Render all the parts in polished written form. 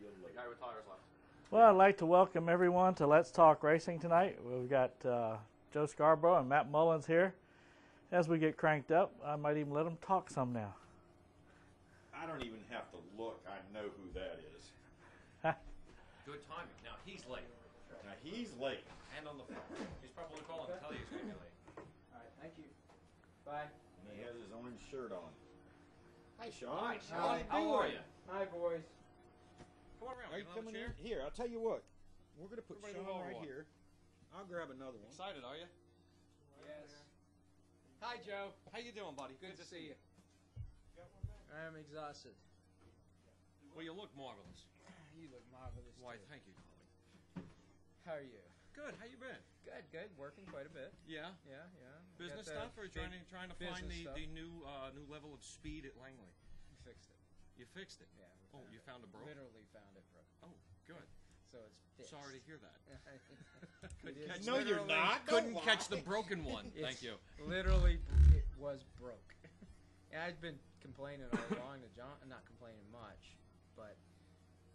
The guy with tires left. Well, I'd like to welcome everyone to Let's Talk Racing tonight. We've got Joe Scarborough and Matt Mullins here. As we get cranked up, I might even let them talk some now. I don't even have to look. I know who that is. Good timing. Now he's late. Now he's late. And on the phone. He's probably calling to tell you he's going to be late. All right, thank you. Bye. And he has his orange shirt on. Hi, Shawn. Hi, Shawn. How are you? Hi, boys. Come on around. Are you Get another coming chair? in? Here, I'll tell you what. We're going to put Everybody Shawn move right over here. I'll grab another one. Excited, are you? Yes. Hi, Joe. How you doing, buddy? Good to see you. I am exhausted. Well, you look marvelous. You look marvelous. Why, too. thank you, colleague. How are you? Good. How you been? Good, good. Working quite a bit. Yeah. Yeah. Business Got stuff, or big trying to find business the stuff. new level of speed at Langley? We fixed it. You fixed it. Yeah. Oh, you found a broke. Literally found it broken. Oh, good. So it's fixed. Sorry to hear that. It is No, you're literally- not. Couldn't Don't catch lie. the broken one. It's Thank you. Literally, it was broke. And I've been complaining all along to John, not complaining much, but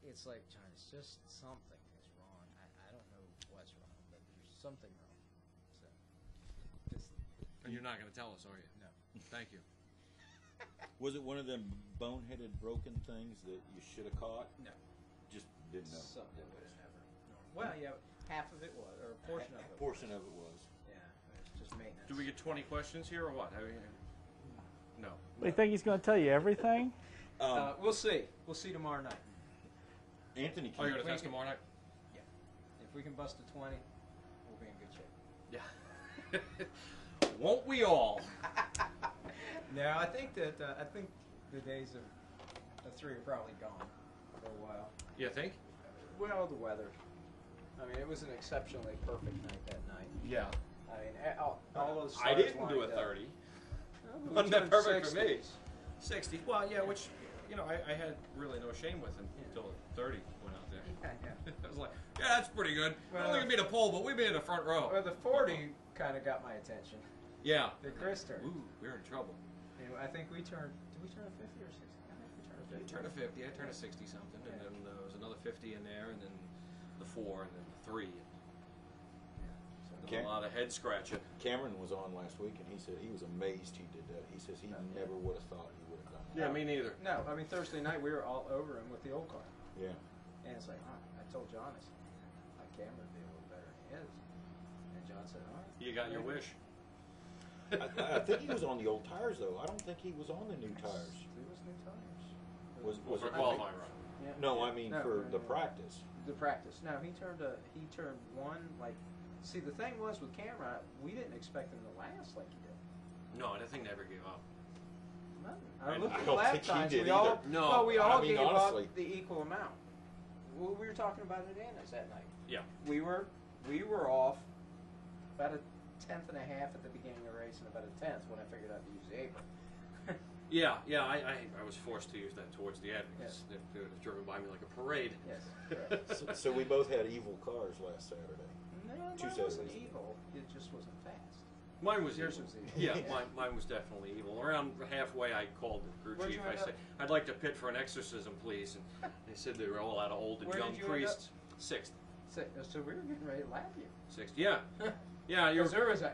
it's like, John, it's just something is wrong. I don't know what's wrong, but there's something wrong. So, just, And you're not going to tell us, are you? no. Thank you. Was it one of them boneheaded broken things that you should have caught? No. Just didn't know. Something was never normal. Well, yeah, half of it was, or a portion of it A portion was. of it was. Yeah, it's just maintenance. Do we get 20 questions here, or what? No. Do you think he's going to tell you everything? We'll see. We'll see tomorrow night. Anthony Oh, you're came. going to test tomorrow night? Yeah. If we can bust a 20, we'll be in good shape. Yeah. Won't we all? No, I think that the days of 3 are probably gone for a while. You think? Well, the weather. I mean, it was an exceptionally perfect night that night. Yeah. I mean, all those. I stars didn't do a lined up. 30. No, we Wasn't that turned perfect for 60s. me? 60. Well, yeah, which, I had really no shame with him until 30 went out there. Yeah. I was like, yeah, that's pretty good. I don't think it'd be the pole, but we'd be in the front row. Well, the 40 kind of got my attention. Yeah. The Chris turned. Ooh, we're in trouble. And I think we turned. Did we turn a 50 or 60? I think we turned a 50. You turned a 50, I turned a 60 something, and then there was another 50 in there, and then the 4, and then the 3. Okay. A lot of head scratching. Cameron was on last week, and he said he was amazed he did that. He says he never would have thought he would have done that. Yeah, me neither. No, I mean Thursday night we were all over him with the old car, Yeah. and it's like, I told John, I said, my camera would be a little better than his, and John said, all right. You got your wish. I think he was on the old tires, though. I don't think he was on the new tires. It was new tires. Was For it? a qualifying run. Yeah. No, I mean No, for no, the no. practice. The practice. No, he turned one like. See, the thing was with camera, we didn't expect him to last like he did. No, that thing never gave up. I And looked I at don't lap think he times. did We all, either. No. well, we all I mean, gave honestly. up the equal amount. Well, we were talking about it at Anna's that night. Yeah. We were off about a 10th and a half at the beginning of the race, and about a 10th when I figured out to use the apron. Yeah, I was forced to use that towards the end because it would have driven by me like a parade. Yes. Correct. So we both had evil cars last Saturday. No, Two mine wasn't Saturdays. evil. It just wasn't fast. Mine was Yours evil. was evil. Yeah, Yeah. mine was definitely evil. Around halfway, I called the crew Where'd chief. you I end said, I'd like to pit for an exorcism, please. And they said they were all out of old and Where young did you end priests. 6th. So we were getting ready to lap you. 6th. Yeah. Yeah, you're. Because there was a.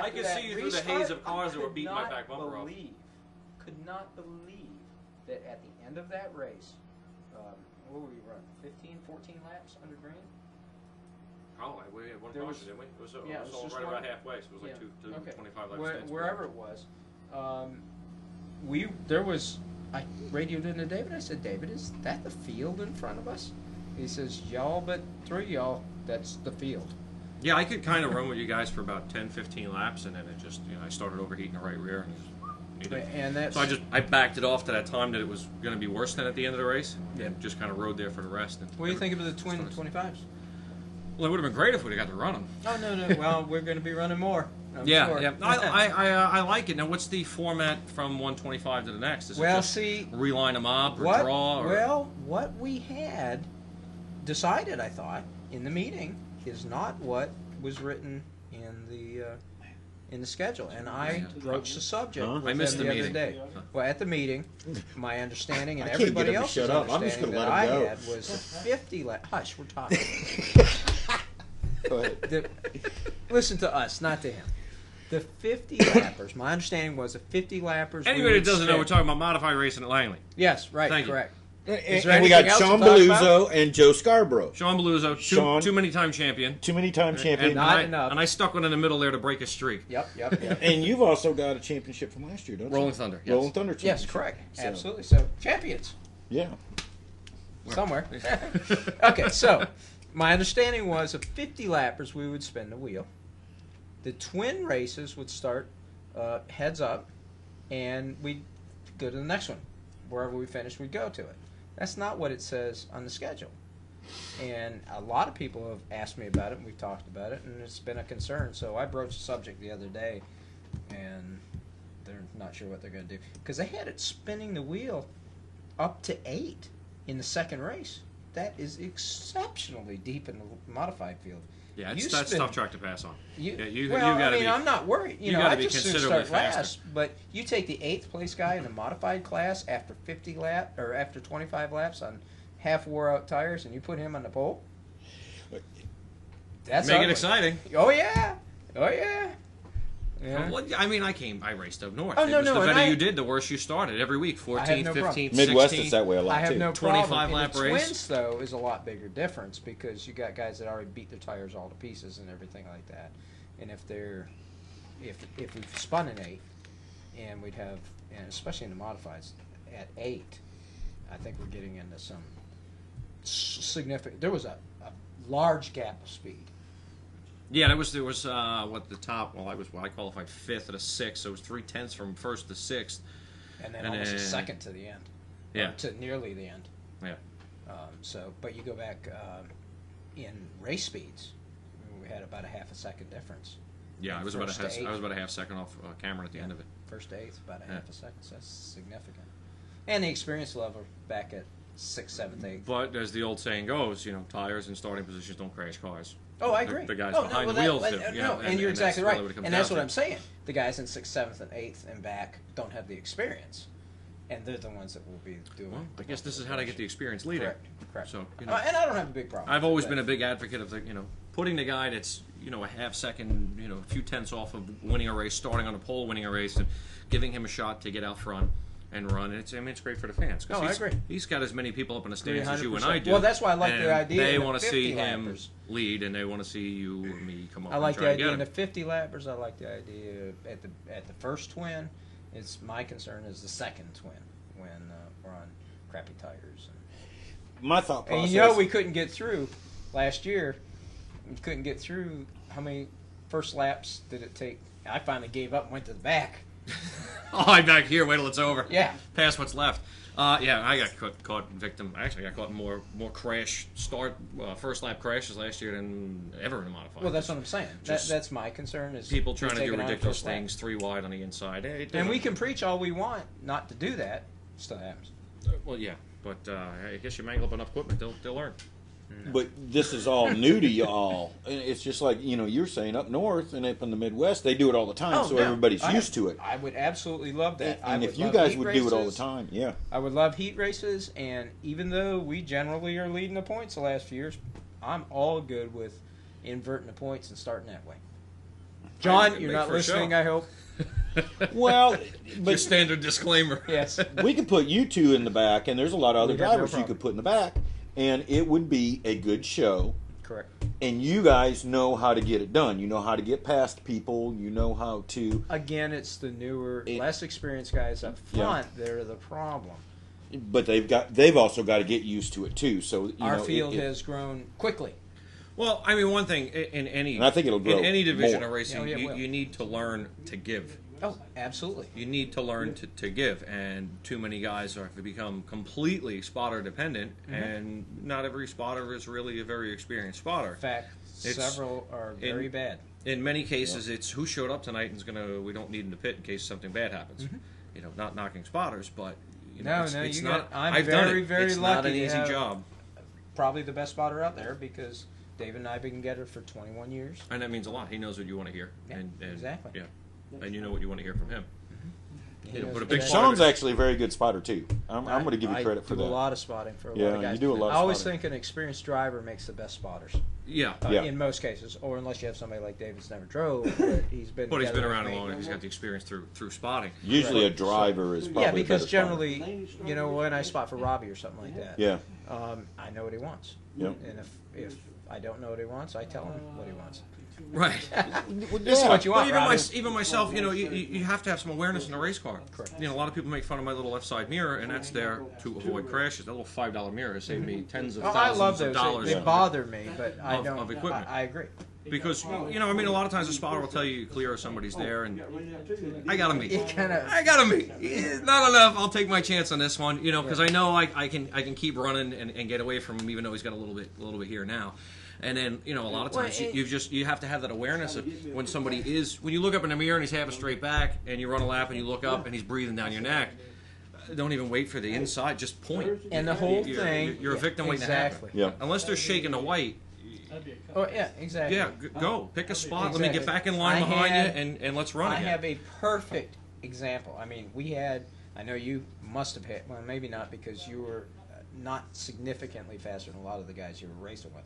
I could see you through the haze of cars that were beating my back bumper off. Could not believe that at the end of that race, what were we running? 15, 14 laps under green? Oh, we had one There caution, was- didn't we? It was, yeah, it it was was all just right one. about halfway, so it was like Yeah. two Okay. 25 lap Where, stints. wherever it was, there was. I radioed into David. I said, David, is that the field in front of us? He says, y'all, but 3 y'all, that's the field. Yeah, I could kind of run with you guys for about 10, 15 laps, and then it just, I started overheating the right rear. And that's. So I backed it off to that time that it was going to be worse than at the end of the race, Yeah. and just kind of rode there for the rest. And What do you think of the twin 25s? Well, it would have been great if we'd have got to run them. Oh, no. Well, we're going to be running more. I'm Yeah, sure. yeah. I like it. Now, what's the format from 125 to the next? Is it Well, just see, reline them up or what, draw? Or? Well, what we had decided, I thought, in the meeting is not what was written in in the schedule, and I broached the subject Huh? with I missed them the the other meeting. day. Well, at the meeting, my understanding and I can't get everybody him to else's shut up. I'm just understanding gonna that let I him go. had was the 50 lap. Hush, we're talking. Go ahead. Listen to us, not to him. The 50 lappers. My understanding was the 50 lappers. Anybody that doesn't know, we're spin. talking about modified racing at Langley. Yes, right, Thank you. correct. And, there we got anything else Shawn to talk Balluzzo and Joe Scarborough. Shawn Balluzzo, Shawn. too many time champion. Too many time champion. Not I, enough. and I stuck one in the middle there to break a streak. Yep. And you've also got a championship from last year, don't you? Rolling Thunder. Yes. Rolling Thunder Yes, championship. correct. So, Absolutely. So, champions. Yeah. Somewhere. Okay, so my understanding was of 50 lappers we would spin the wheel. The twin races would start heads up, and we'd go to the next one. Wherever we finished, we'd go to it. That's not what it says on the schedule. And a lot of people have asked me about it, and we've talked about it, and it's been a concern. So I broached the subject the other day, and they're not sure what they're going to do. Because they had it spinning the wheel up to 8 in the second race. That is exceptionally deep in the modified field. Yeah, You that's spin- tough track to pass on. You, Yeah, you well, gotta I mean, be- I'm not worried. you know, gotta I be just soon considerably start faster. last. But you take the 8th place guy in the modified class after 50 lap or after 25 laps on half wore out tires, and you put him on the pole. That's Make ugly. it exciting. Oh yeah. Yeah. Well, I mean, I raced up north. Oh, It no, was no, the and better I- you did, the worse you started. Every week, 14th, no problem. 15th, Midwest 16th. is that way a lot I have too. no 25 problem. In lap the race. Twins, though, is a lot bigger difference because you got guys that already beat their tires all to pieces and everything like that. And if we've spun an 8, and we'd have, and especially in the modifieds, at 8, I think we're getting into some significant. There was a large gap of speed. Yeah, there was what the top. Well, I qualified 5th at a 6th, so it was 3/10 from 1st to 6th. And then And almost a then- second to the end. Yeah. Or to nearly the end. Yeah. But you go back in race speeds, we had about a half a second difference. Yeah, I was about First to eighth. a half second off Cameron at the end of it. First to 8th, about a Yeah. half a second. So that's significant. And the experience level back at 6th, 7th, 8th. But as the old saying goes, tires and starting positions don't crash cars. Oh, I agree. The guys Oh, behind well, the wheels that- do. no, You know, and you're that's exactly really right. what it comes And that's down what to. I'm saying. The guys in 6th, 7th, and 8th and back don't have the experience. And they're the ones that will be doing Well, I the guess most this is of how the to get the experience leading. Correct. So, And I don't have a big problem. I've always with been a that. big advocate of putting the guy that's a half second, a few tenths off of winning a race, starting on a pole, winning a race, and giving him a shot to get out front and run. It's great for the fans. 'Cause Oh, I agree. He's got as many people up in the stands as you and 300%. I do. Well, that's why I like and the idea They of the want to 50 see him lappers. lead, and they want to see you or me come up I like and the try to get idea him. in the 50 lappers. I like the idea at the first twin. It's my concern is the second twin when we're on crappy tires. My thought process. And we couldn't get through last year. We couldn't get through. How many first laps did it take? I finally gave up and went to the back. Oh, I'm back here. Wait till it's over. Yeah. Past what's left. Yeah, I got caught victim. Actually, I got caught in more crash first lap crashes last year than ever in a modified. Well, that's what I'm saying. Just That's my concern is people who's trying to do taking on ridiculous first lap. things, 3 wide on the inside. And we can preach all we want not to do that. Still happens. Well, yeah, but I guess you mangle up enough equipment, they'll learn. But this is all new to y'all. And it's just like, you're saying up north and up in the Midwest, they do it all the time, so no. everybody's used to it. I would absolutely love that. I And would if you love guys heat would do it all the races. time, yeah. I would love heat races, and even though we generally are leading the points the last few years, I'm all good with inverting the points and starting that way. John, you're make not for a listening, show. I hope. Well, Your but standard disclaimer. Yes. we could put you two in the back, and there's a lot of other We'd have no drivers you problem. could put in the back, and it would be a good show. Correct. And you guys know how to get it done. You know how to get past people. You know how to. Again, it's the newer, less experienced guys up front that are the problem. But they've also got to get used to it too. So Our field has grown quickly. Well, I mean, one thing in any And I think it'll grow in any division more. of racing, Yeah, it will. you need to learn to give. Oh, absolutely. You need to learn to give, and too many guys have become completely spotter dependent, and not every spotter is really a very experienced spotter. In fact, several are very bad. In many cases, it's who showed up tonight and we don't need him to pit in case something bad happens. Not knocking spotters, but it's you not. got. I'm I've done very, it. very It's lucky not an to easy have job, probably the best spotter out there because David and I have been together for 21 years. and that means a lot. He knows what you want to hear. Yeah, and exactly. Yeah. and you know what you want to hear from him. He You know, knows but a big exactly- Sean's actually a very good spotter too. I'm going to give you credit for I do that. a lot of spotting for a Yeah, lot of guys. you do a lot of I always spotting. think an experienced driver makes the best spotters. Yeah. Yeah. In most cases, or unless you have somebody like David's never drove, but he's been. But he's been together around with long me. enough. He's got the experience through spotting. Usually a driver is probably Yeah, a because better spotter. generally, you know, when I spot for Robbie or something like that, Yeah. I know what he wants. Yep. And if I don't know what he wants, I tell him what he wants. Right. This is what you want, But Robbie. even myself, you know, you have to have some awareness in a race car. Correct. You know, a lot of people make fun of my little left side mirror, and that's there to avoid crashes. That little $5 mirror has saved me tens of Oh, I thousands love of those. dollars. They bother me, but I Of- don't. of equipment. I agree. Because, you know, I mean, a lot of times the spotter will tell you clear if somebody's there, and I got to meet. It kind of. I got to meet. Not enough. I'll take my chance on this one, you know, because I know I can keep running and get away from him, even though he's got a little bit here now. And then, you know, a lot of times you have to have that awareness of when somebody is, when you look up in the mirror and he's half a straight back, and you run a lap and you look up and he's breathing down your neck. Don't even wait for the inside. Just point. And the whole thing. You're a victim waiting to exactly. happen. Yeah. Unless they're shaking the white. Oh yeah, exactly. Yeah, go pick a spot. Let me get Exactly. back in line I behind had- you, and let's run I again. have a perfect example. I mean, we had. I know you must have had. Well, maybe not because you were not significantly faster than a lot of the guys you were racing with.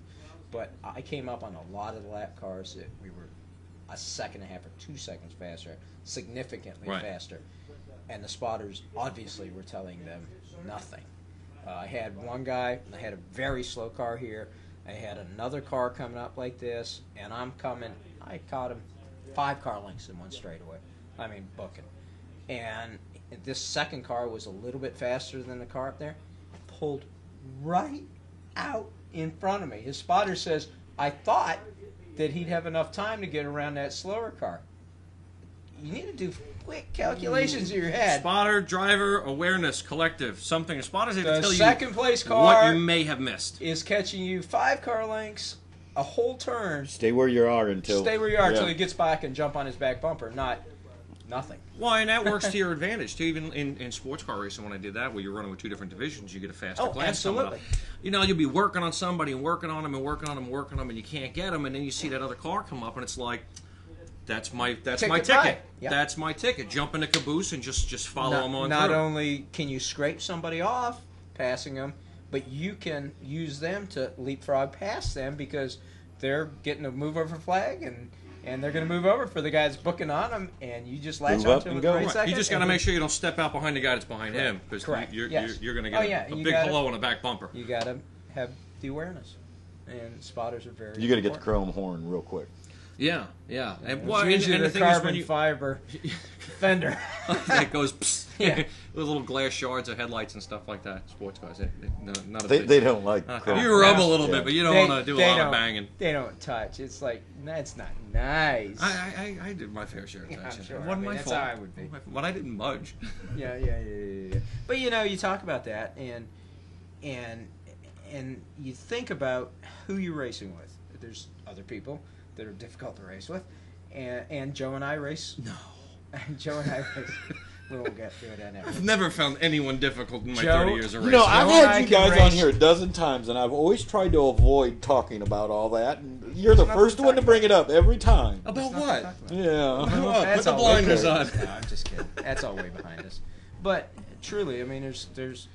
But I came up on a lot of the lap cars that we were a second and a half or 2 seconds faster, significantly Right. faster, and the spotters obviously were telling them nothing. I had one guy. I had a very slow car here. I had another car coming up like this, and I'm coming. I caught him 5 car lengths in one straightaway. I mean, booking. And this second car was a little bit faster than the car up there. Pulled right out in front of me. His spotter says, I thought that he'd have enough time to get around that slower car. You need to do quick calculations in your head. Spotter, driver, awareness, collective, something. A spotter's able to The tell second you place what car you may have missed. is catching you 5 car lengths, a whole turn. Stay where you are until. Stay where you are until Yeah. he gets back and jump on his back bumper, not nothing. Well, and that works to your advantage too. Even in sports car racing, when I did that, where you're running with 2 different divisions, you get a faster Oh, class coming up. absolutely. You know, you'll be working on somebody and working on them and working on them and working on them, and you can't get them, and then you see that other car come up, and it's like, that's my Ticket ticket. right. Yep. That's my ticket. Jump in the caboose and just follow them on Not through. only can you scrape somebody off, passing them, but you can use them to leapfrog past them because they're getting a move over flag and they're going to move over for the guy that's booking on them, and you just latch Move up onto and him go. with Right. second. You just got to make sure you don't step out behind the guy that's behind him, because Correct. you're Yes. going to Oh, get yeah, a you big gotta- hello on the back bumper. You got to have the awareness, and spotters are very. You got to get the important. chrome horn real quick. Yeah, yeah. And, It's well, and usually the the thing is, carbon when you fiber fender. it goes psst. Yeah. With little glass shards of headlights and stuff like that. Sports cars, not a They, big- they don't like chrome. you rub a little Yeah. bit, but you don't want to do a lot of banging. They don't touch. It's like that's not nice. I did my fair share of Yeah, I'm touching. sure. It I wasn't mean, my that's fault. how I would be. But I didn't budge. Yeah. But you know, you talk about that, and you think about who you're racing with. There's other people that are difficult to race with, and Joe and I race. No. Joe and I race. We won't get through that now. I've never found anyone difficult in my Joe, 30 years of You racing. know, I've Joe and I had you can guys on race. here a dozen times, and I've always tried to avoid talking about all that. And you're the There's first nothing one to to bring it up every time. About That's not what? what I'm talking Yeah. Oh, put That's the all blinders way- on. No, I'm just kidding. That's all way behind us. But truly, I mean, there's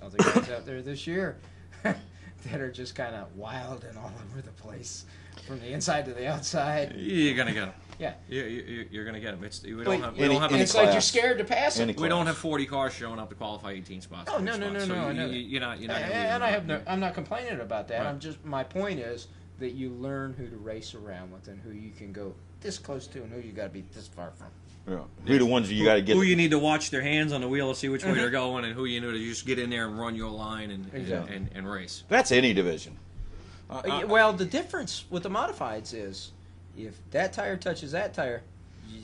other guys out there this year that are just kind of wild and all over the place, from the inside to the outside. You're gonna get them. Yeah. You're gonna get them. We But don't have. We any- don't have. any it's like you're class. scared to pass it. Any We don't class. have 40 cars showing up to qualify 18 spots. Oh, 20 no, spots. So I know that. you're not. You're not. gonna And leave I them have out. I'm not complaining about that. Right. I'm just my point is that you learn who to race around with and who you can go this close to and who you got to be this far from. Yeah. Who are the ones you got to get? Who you need to watch their hands on the wheel to see which way they're going, and who you know to just get in there and run your line Exactly. and race. That's any division. Well, the difference with the modifieds is if that tire touches that tire,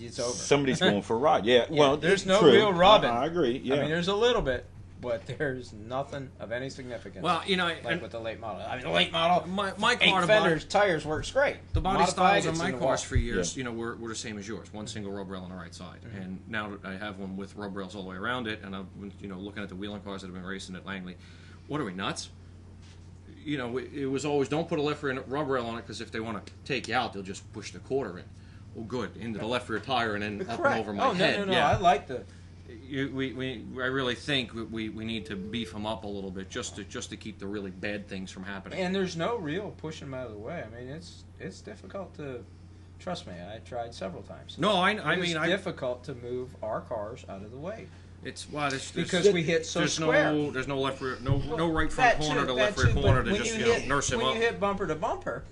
it's over. Somebody's going for a ride. Yeah. Well, there's it's no true. real rubbing. I agree. Yeah. I mean, there's a little bit, but there's nothing of any significance. Well, you know, like and with the late model. I mean, the late model, my 8 car, fenders, tires works great. the body Modified, styles on it's my in the cars wall. for years, Yeah. you know, were the same as yours. One single rub rail on the right side, and now that I have one with rub rails all the way around it, and I've been, you know, looking at the wheeling cars that have been racing at Langley. What are we, nuts? You know, it was always don't put a left rear rub rail on it because if they want to take you out, they'll just push the quarter in. oh, good, into the left rear tire and then up Correct. and over my head. No. Yeah. I like the. I really think we need to beef them up a little bit just to keep the really bad things from happening. And there's no real pushing them out of the way. I mean, it's difficult to. Trust me, I tried several times. No, it's difficult to move our cars out of the way. It's because we hit so square. There's no left rear, no right front corner to left rear corner to just nurse him up. When you hit bumper to bumper,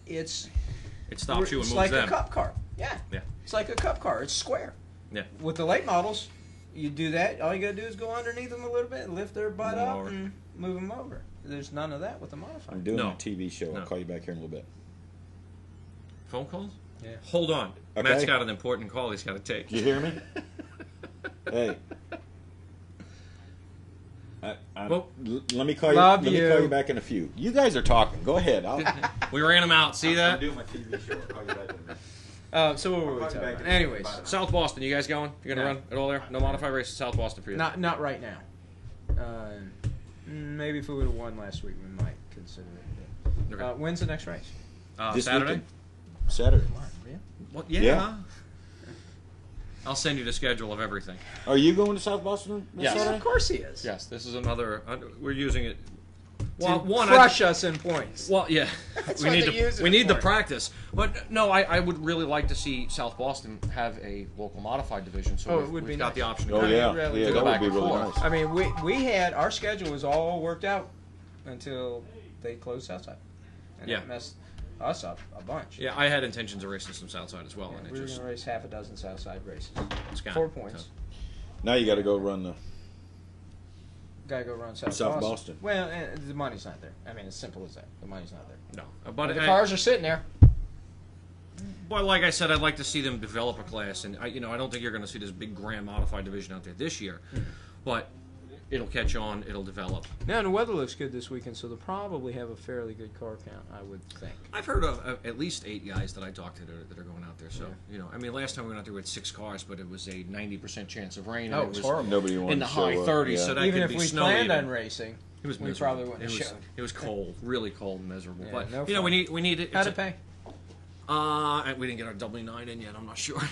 it stops you and moves them. It's like a cup car. Yeah. Yeah. It's like a cup car. It's square. Yeah. With the late models, you do that. All you gotta do is go underneath them a little bit, lift their butt up, and move them over. There's none of that with the modified. I'm doing a TV show. I'll call you back here in a little bit. Phone calls? Yeah. Hold on. Okay. Matt's got an important call he's got to take. You hear me? Hey. Let me call you. Let me call you back in a few. You guys are talking. Go ahead. We ran him out. See that? I'm doing my TV show. I'll call you back in a minute. So what were we talking about? Anyways, South Boston. You guys going? You gonna run at all there? No modified race in South Boston for you? Not right now. Maybe if we would have won last week, we might consider it. Okay. When's the next race? Saturday. Weekend. Saturday. Well, yeah. I'll send you the schedule of everything. Are you going to South Boston this Yes. Saturday? Of course he is. Yes, this is another. We're using it. Well, crush us in points. Well, yeah, we need the practice. But no, I would really like to see South Boston have a local modified division. So we've got the option. Oh yeah, to that go back would be and really forth. nice. I mean, we had our schedule was all worked out until they closed Southside, and it messed us up a bunch. Yeah, I had intentions of racing some Southside as well, and we were going to race half a dozen Southside races. 4 points. So. Now you got to go run the. Got to go run South Boston. Well, the money's not there. I mean, as simple as that. The money's not there. No, but the cars are sitting there. But like I said, I'd like to see them develop a class, and I don't think you're going to see this big grand modified division out there this year, but it'll catch on, it'll develop. Now, the weather looks good this weekend, so they'll probably have a fairly good car count, I would think. I've heard of at least 8 guys that I talked to that are going out there. So I mean, last time we went out there we had 6 cars, but it was a 90% chance of rain. Oh, it was horrible. Nobody wanted in the to show high up. 30s, so that even could if be we snowy. planned on racing, it was we miserable. probably wouldn't have shown. It was cold, really cold and miserable. Yeah, but no we need it. How'd it pay? We didn't get our W9 in yet. I'm not sure.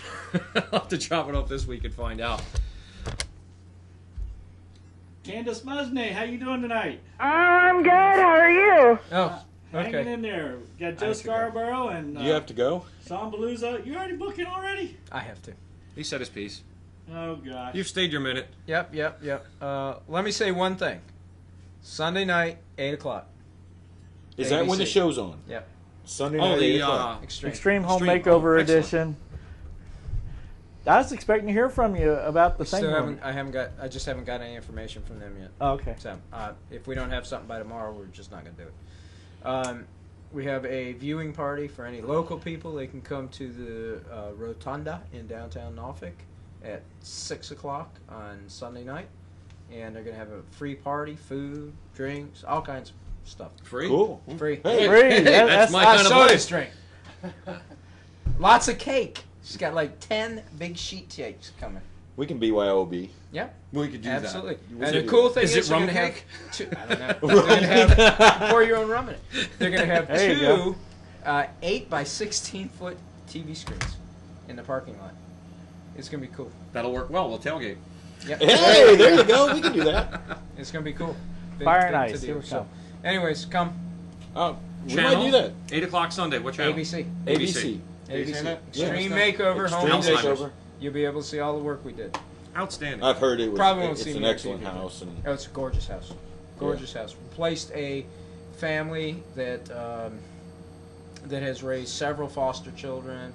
I'll have to chop it up this week and find out. Candace Muzny, how you doing tonight? I'm good. How are you? Oh, Hanging okay. in there. Got Joe Scarborough and You have to go? Shawn Balluzzo. You already booking already? I have to. He said his piece. Oh gosh. You've stayed your minute. Yep. Let me say one thing. Sunday night, 8 o'clock. Is that when the show's on? Yep. Sunday night, 8 o'clock. Extreme Home Extreme. Makeover Excellent. Edition. I was expecting to hear from you about the thing. I just haven't got any information from them yet. Oh, okay. So if we don't have something by tomorrow, we're just not going to do it. We have a viewing party for any local people. They can come to the Rotunda in downtown Norfolk at 6 o'clock on Sunday night, and they're going to have a free party, food, drinks, all kinds of stuff. Free? Cool. Free. Hey. Free. That's my kind of soda place. drink. Lots of cake. She's got like 10 big sheet cakes coming. We can BYOB. Yep. We could do Absolutely. that. And the cool thing Is is it rum they're going to cake? have two. I don't know. They're going to have pour your own rum in it. They're going to have There you 2 8 by 16 foot TV screens in the parking lot. It's going to be cool. That'll work well. We'll tailgate. Yep. Hey, there you go. We can do that. It's going to be cool. Fire big and to ice. do. Here we So, come. anyways, come. Oh, we Channel? might do that. 8 o'clock Sunday. What channel? ABC. ABC. ABC. Yeah. Extreme Makeover, Home Extreme Edition. Makeover. You'll be able to see all the work we did. Outstanding. I've heard it was. Probably won't It's see an me on excellent TV. house, and Oh, it's a gorgeous house. Gorgeous house. Replaced a family that that has raised several foster children,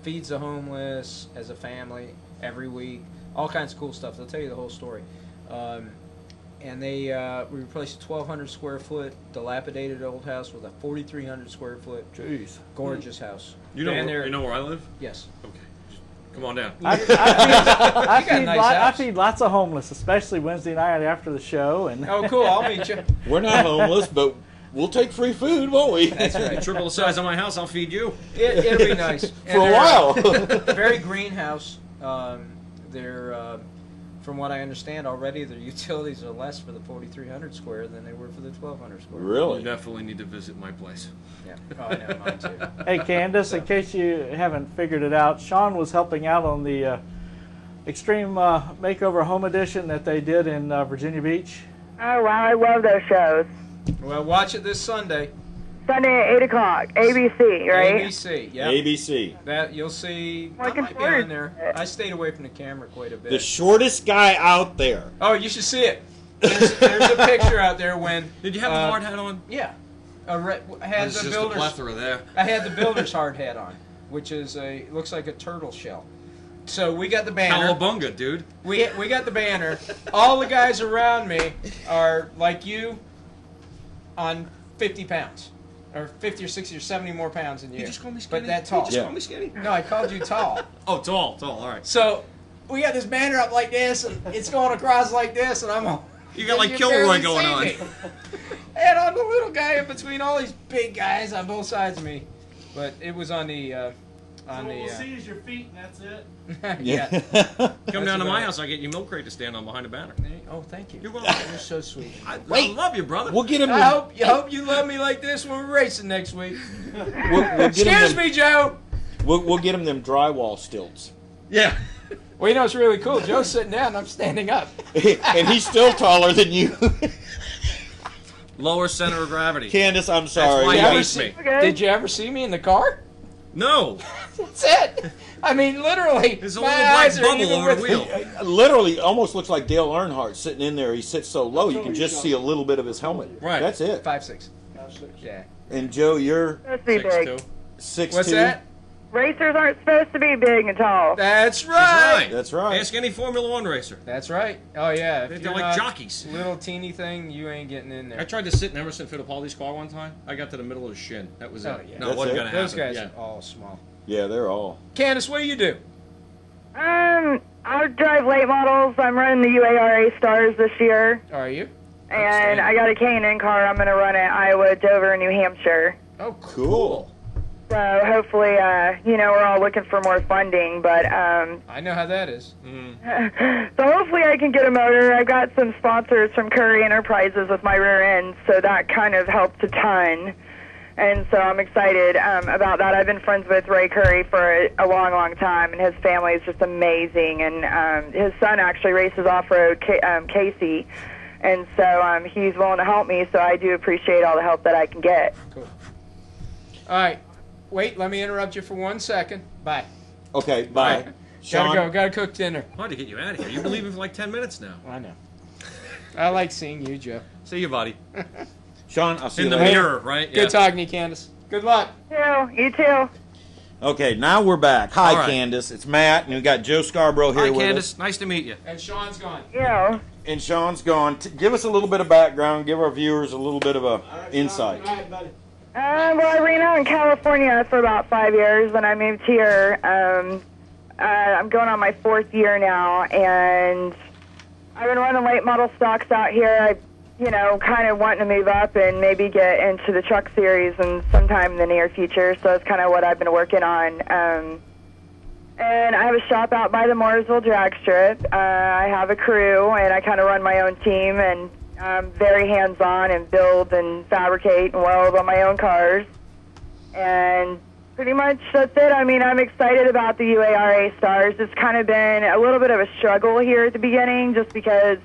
feeds the homeless as a family every week. All kinds of cool stuff. They'll tell you the whole story. And we replaced a 1,200 square foot dilapidated old house with a 4,300 square foot Jeez. gorgeous house. You know, And you know where I live? Yes. Okay. Come on down. I got a nice house. feed lots of homeless, especially Wednesday night after the show. And Oh, cool. I'll meet you. we're not homeless, but we'll take free food, won't we? That's right. Triple the size of my house, I'll feed you. It'll be nice. For a while. Very green house. They're from what I understand already, the utilities are less for the 4,300 square than they were for the 1,200 square. Really? You definitely need to visit my place. Yeah. Oh, I know, mine too. Hey, Candace, in case you haven't figured it out, Shawn was helping out on the Extreme Makeover Home Edition that they did in Virginia Beach. Oh, wow, I love those shows. Well, watch it this Sunday. Sunday at 8 o'clock, ABC, right? ABC, yeah. ABC. That you'll see. I Looking might be forward on there. to it. I stayed away from the camera quite a bit. The shortest guy out there. Oh, you should see it. There's a picture out there when. Did you have the hard hat on? Yeah. I had It's the just builder's. a plethora there. I had the builder's hard hat on, which is looks like a turtle shell. So we got the banner. Cowabunga, dude. We got the banner. All the guys around me are like you, on 50 pounds, or 50 or 60 or 70 more pounds than you. You just call me skinny? But that tall. You just call me skinny? No, I called you tall. Oh, tall, all right. So we got this banner up like this, and it's going across like this, and I'm all. You got like You Kilroy barely going see on. me. And I'm the little guy in between all these big guys on both sides of me. But it was on the. What we'll see is your feet, and that's it. Yeah. Come down to my about house, I get you milk crate to stand on behind the banner. Oh, thank you. You're welcome. You're so sweet. I Wait. love you, brother. We'll get him. I hope you love me like this when we're racing next week. We'll get him Excuse them, me, Joe. We'll get him them drywall stilts. Yeah. Well, you know it's really cool. Joe's sitting down, and I'm standing up. And he's still taller than you. Lower center of gravity. Candace, I'm sorry. why You you ever hate see- me. Okay. Did you ever see me in the car? No. That's it. I mean, literally. There's a my little black eyes are bubble even over the with- wheel. Literally, almost looks like Dale Earnhardt sitting in there. He sits so low, you can just see a little bit of his helmet. Right. That's it. 5'6". Yeah. And Joe, you're Supposed to be big. 6'2". 6'2". What's that? Racers aren't supposed to be big and tall. That's She's right. That's right. Ask any Formula One racer. That's right. Oh yeah. If They're you're like not jockeys. Little teeny thing, you ain't getting in I there. tried to sit in Emerson Fittipaldi's car one time. I got to the middle of the shin. That was Oh, it. yeah. No, That's it wasn't it? going to happen. Those guys Yeah. are all small. Yeah, they're all. Candace, what do you do? I drive late models. I'm running the UARA Stars this year, Are you? and I got a K&N car. I'm going to run at Iowa, Dover, and New Hampshire. Oh, Cool. So hopefully, we're all looking for more funding, but I know how that is. so hopefully I can get a motor. I've got some sponsors from Curry Enterprises with my rear end, so that kind of helps a ton. And so I'm excited about that. I've been friends with Ray Curry for a long, long time, and his family is just amazing. And his son actually races off-road, Casey, and so he's willing to help me, so I do appreciate all the help that I can get. Cool. All right. Wait, let me interrupt you for 1 second. Bye. Okay, bye. Shawn? Gotta go. Gotta cook dinner. Hard to get you out of here. You've been leaving for like 10 minutes now. I know. I like seeing you, Joe. See you, buddy. Shawn, I'll see In you the later. mirror, right? Good talking to you, Candace. Good luck. You too. Okay, now we're back. Hi, All right. Candace. It's Matt, and we got Joe Scarborough here Hi, with Candace. us. Nice to meet you. And Shawn's gone. Yeah. And Shawn's gone. Give us a little bit of background. Give our viewers a little bit of a insight. Well, I ran out in California for about 5 years, and I moved here. I'm going on my 4th year now, and I've been running late model stocks out here. Kind of wanting to move up and maybe get into the truck series and sometime in the near future. So that's kind of what I've been working on. And I have a shop out by the Mooresville drag strip. I have a crew, and I kind of run my own team, and I'm very hands-on and build and fabricate and weld on my own cars. And pretty much that's it. I mean, I'm excited about the UARA Stars. It's kind of been a little bit of a struggle here at the beginning just because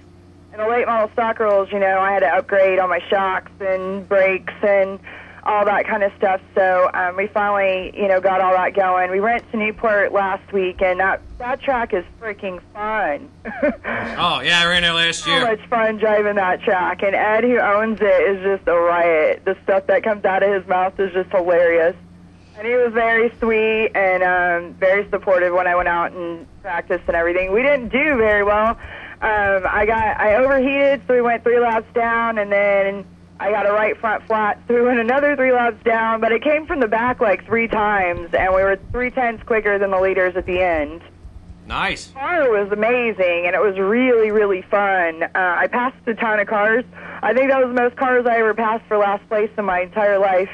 in the late model stock rules, I had to upgrade all my shocks and brakes and all that kind of stuff. So we finally, got all that going. We went to Newport last week, and that track is freaking fun. Oh, yeah, I ran there last So year. much fun driving that track. And Ed, who owns it, is just a riot. The stuff that comes out of his mouth is just hilarious. And he was very sweet and very supportive when I went out and practiced and everything. We didn't do very well. I overheated, so we went 3 laps down, and then I got a right front flat, so we went another 3 laps down, but it came from the back like 3 times, and we were 3/10 quicker than the leaders at the end. Nice. The car was amazing, and it was really, really fun. I passed a ton of cars. I think that was the most cars I ever passed for last place in my entire life.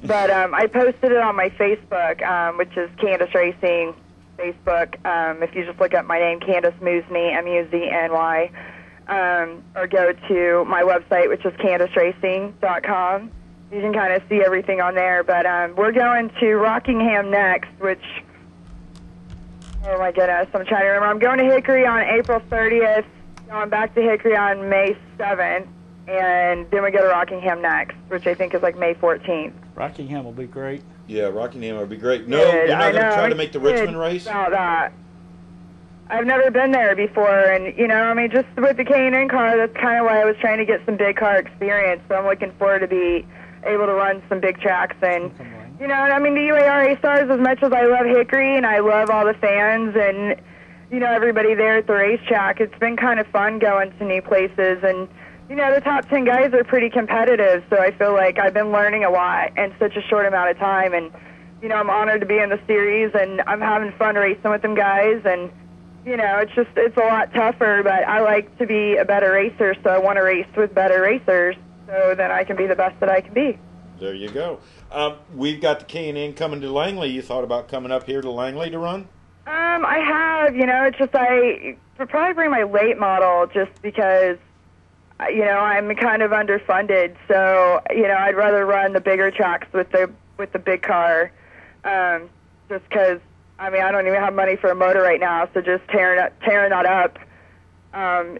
But I posted it on my Facebook, which is Candace Racing, Facebook. If you just look up my name, Candace Muzny, Muzny, or go to my website, which is CandaceRacing.com. You can kind of see everything on there. But we're going to Rockingham next, which, oh my goodness, I'm trying to remember. I'm going to Hickory on April 30th, going back to Hickory on May 7th, and then we go to Rockingham next, which I think is like May 14th. Rockingham will be great. Yeah, Rockingham would be great. No, you're not going to try to make the Richmond race? About that. I've never been there before, and, you know, I mean, just with the K&N car, that's kind of why I was trying to get some big car experience, so I'm looking forward to be able to run some big tracks. And, you know, I mean, the UAR A-Stars, as much as I love Hickory and I love all the fans and, you know, everybody there at the racetrack, it's been kind of fun going to new places. And, you know, the top 10 guys are pretty competitive, so I feel like I've been learning a lot in such a short amount of time. And, you know, I'm honored to be in the series, and I'm having fun racing with them guys. And, you know, it's a lot tougher, but I like to be a better racer, so I want to race with better racers so then I can be the best that I can be. There you go. We've got the K&N coming to Langley. You thought about coming up here to Langley to run? I have, you know, it's just I would probably bring my late model just because, you know, I'm kind of underfunded, so, you know, I'd rather run the bigger tracks with the big car, just because, I mean, I don't even have money for a motor right now, so just tearing that up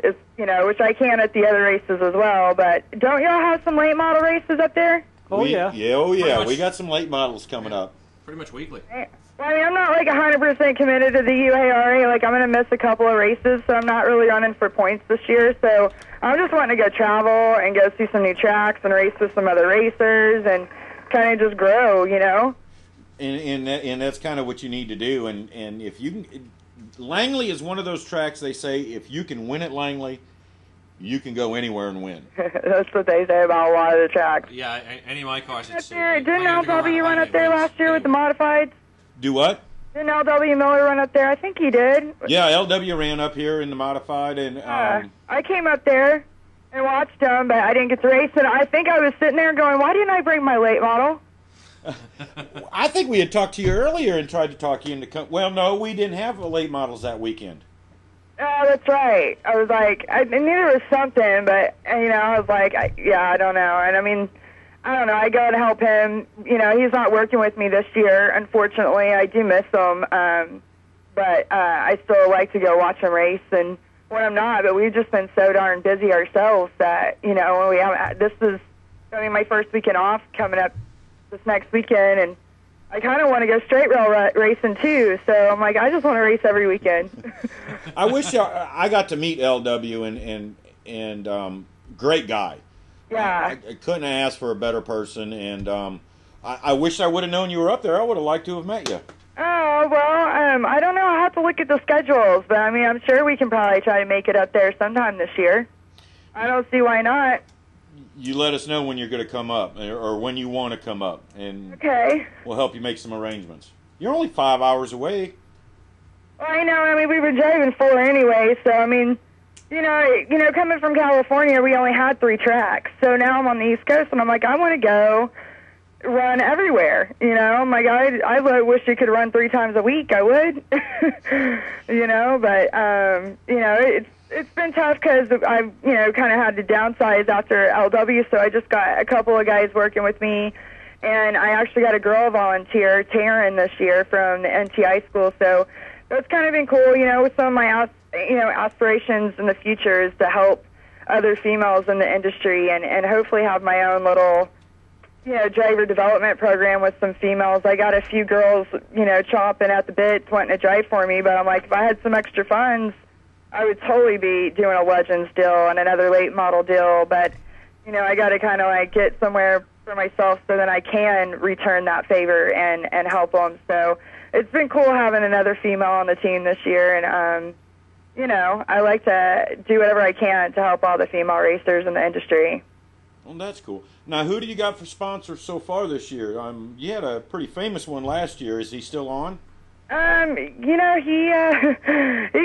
is, you know, which I can at the other races as well. But don't y'all have some late model races up there? Yeah. Yeah, we got some late models coming up. Pretty much weekly. Well, I mean, I'm not like 100% committed to the UARA. Like, I'm going to miss a couple of races, so I'm not really running for points this year. So I'm just wanting to go travel and go see some new tracks and race with some other racers and kind of just grow, you know? And that's kind of what you need to do. And if you can, Langley is one of those tracks they say if you can win at Langley, you can go anywhere and win. That's what they say about a lot of the tracks. Yeah, any of my cars. Didn't LW run up there last year with the modifieds? Do what? Didn't LW Miller run up there? I think he did. Yeah, LW ran up here in the modified, and I came up there and watched him, but I didn't get to race it. I think I was sitting there going, why didn't I bring my late model? I think we had talked to you earlier and tried to talk you into. Well, no, we didn't have late models that weekend. Oh, that's right. I was like, I knew there was something, but, you know, I was like, I don't know. And, I mean, I don't know. I go to help him. You know, he's not working with me this year, unfortunately. I do miss him, but I still like to go watch him race. And when I'm not, but we've just been so darn busy ourselves that, you know, when we have, this is, I mean, my first weekend off coming up this next weekend, and I kind of want to go straight rail racing too, so I'm like, I just want to race every weekend. I wish I got to meet LW and great guy. Yeah. I couldn't ask for a better person, and I wish I would have known you were up there. I would have liked to have met you. Oh, well, I don't know. I have to look at the schedules, but I mean, I'm sure we can probably try to make it up there sometime this year. I don't see why not. You let us know when you're going to come up, or when you want to come up, and okay, we'll help you make some arrangements. You're only 5 hours away. Well, I know. I mean, we've been driving 4 anyway, so I mean, you know, coming from California, we only had 3 tracks. So now I'm on the East Coast, and I'm like, I want to go run everywhere. You know, I'm like, I wish you could run 3 times a week. I would, you know, but you know, it's been tough because I've, you know, kind of had to downsize after LW, so I just got a couple of guys working with me, and I actually got a girl volunteer, Taryn, this year from the NTI school, so that's kind of been cool, you know, with some of my, you know, aspirations in the future is to help other females in the industry and hopefully have my own little, you know, driver development program with some females. I got a few girls, you know, chomping at the bit wanting to drive for me, but I'm like, if I had some extra funds, I would totally be doing a Legends deal and another late model deal, but, you know, I got to kind of, like, get somewhere for myself so that I can return that favor and help them. So it's been cool having another female on the team this year, and, you know, I like to do whatever I can to help all the female racers in the industry. Well, that's cool. Now, who do you got for sponsors so far this year? You had a pretty famous one last year. Is he still on? You know, he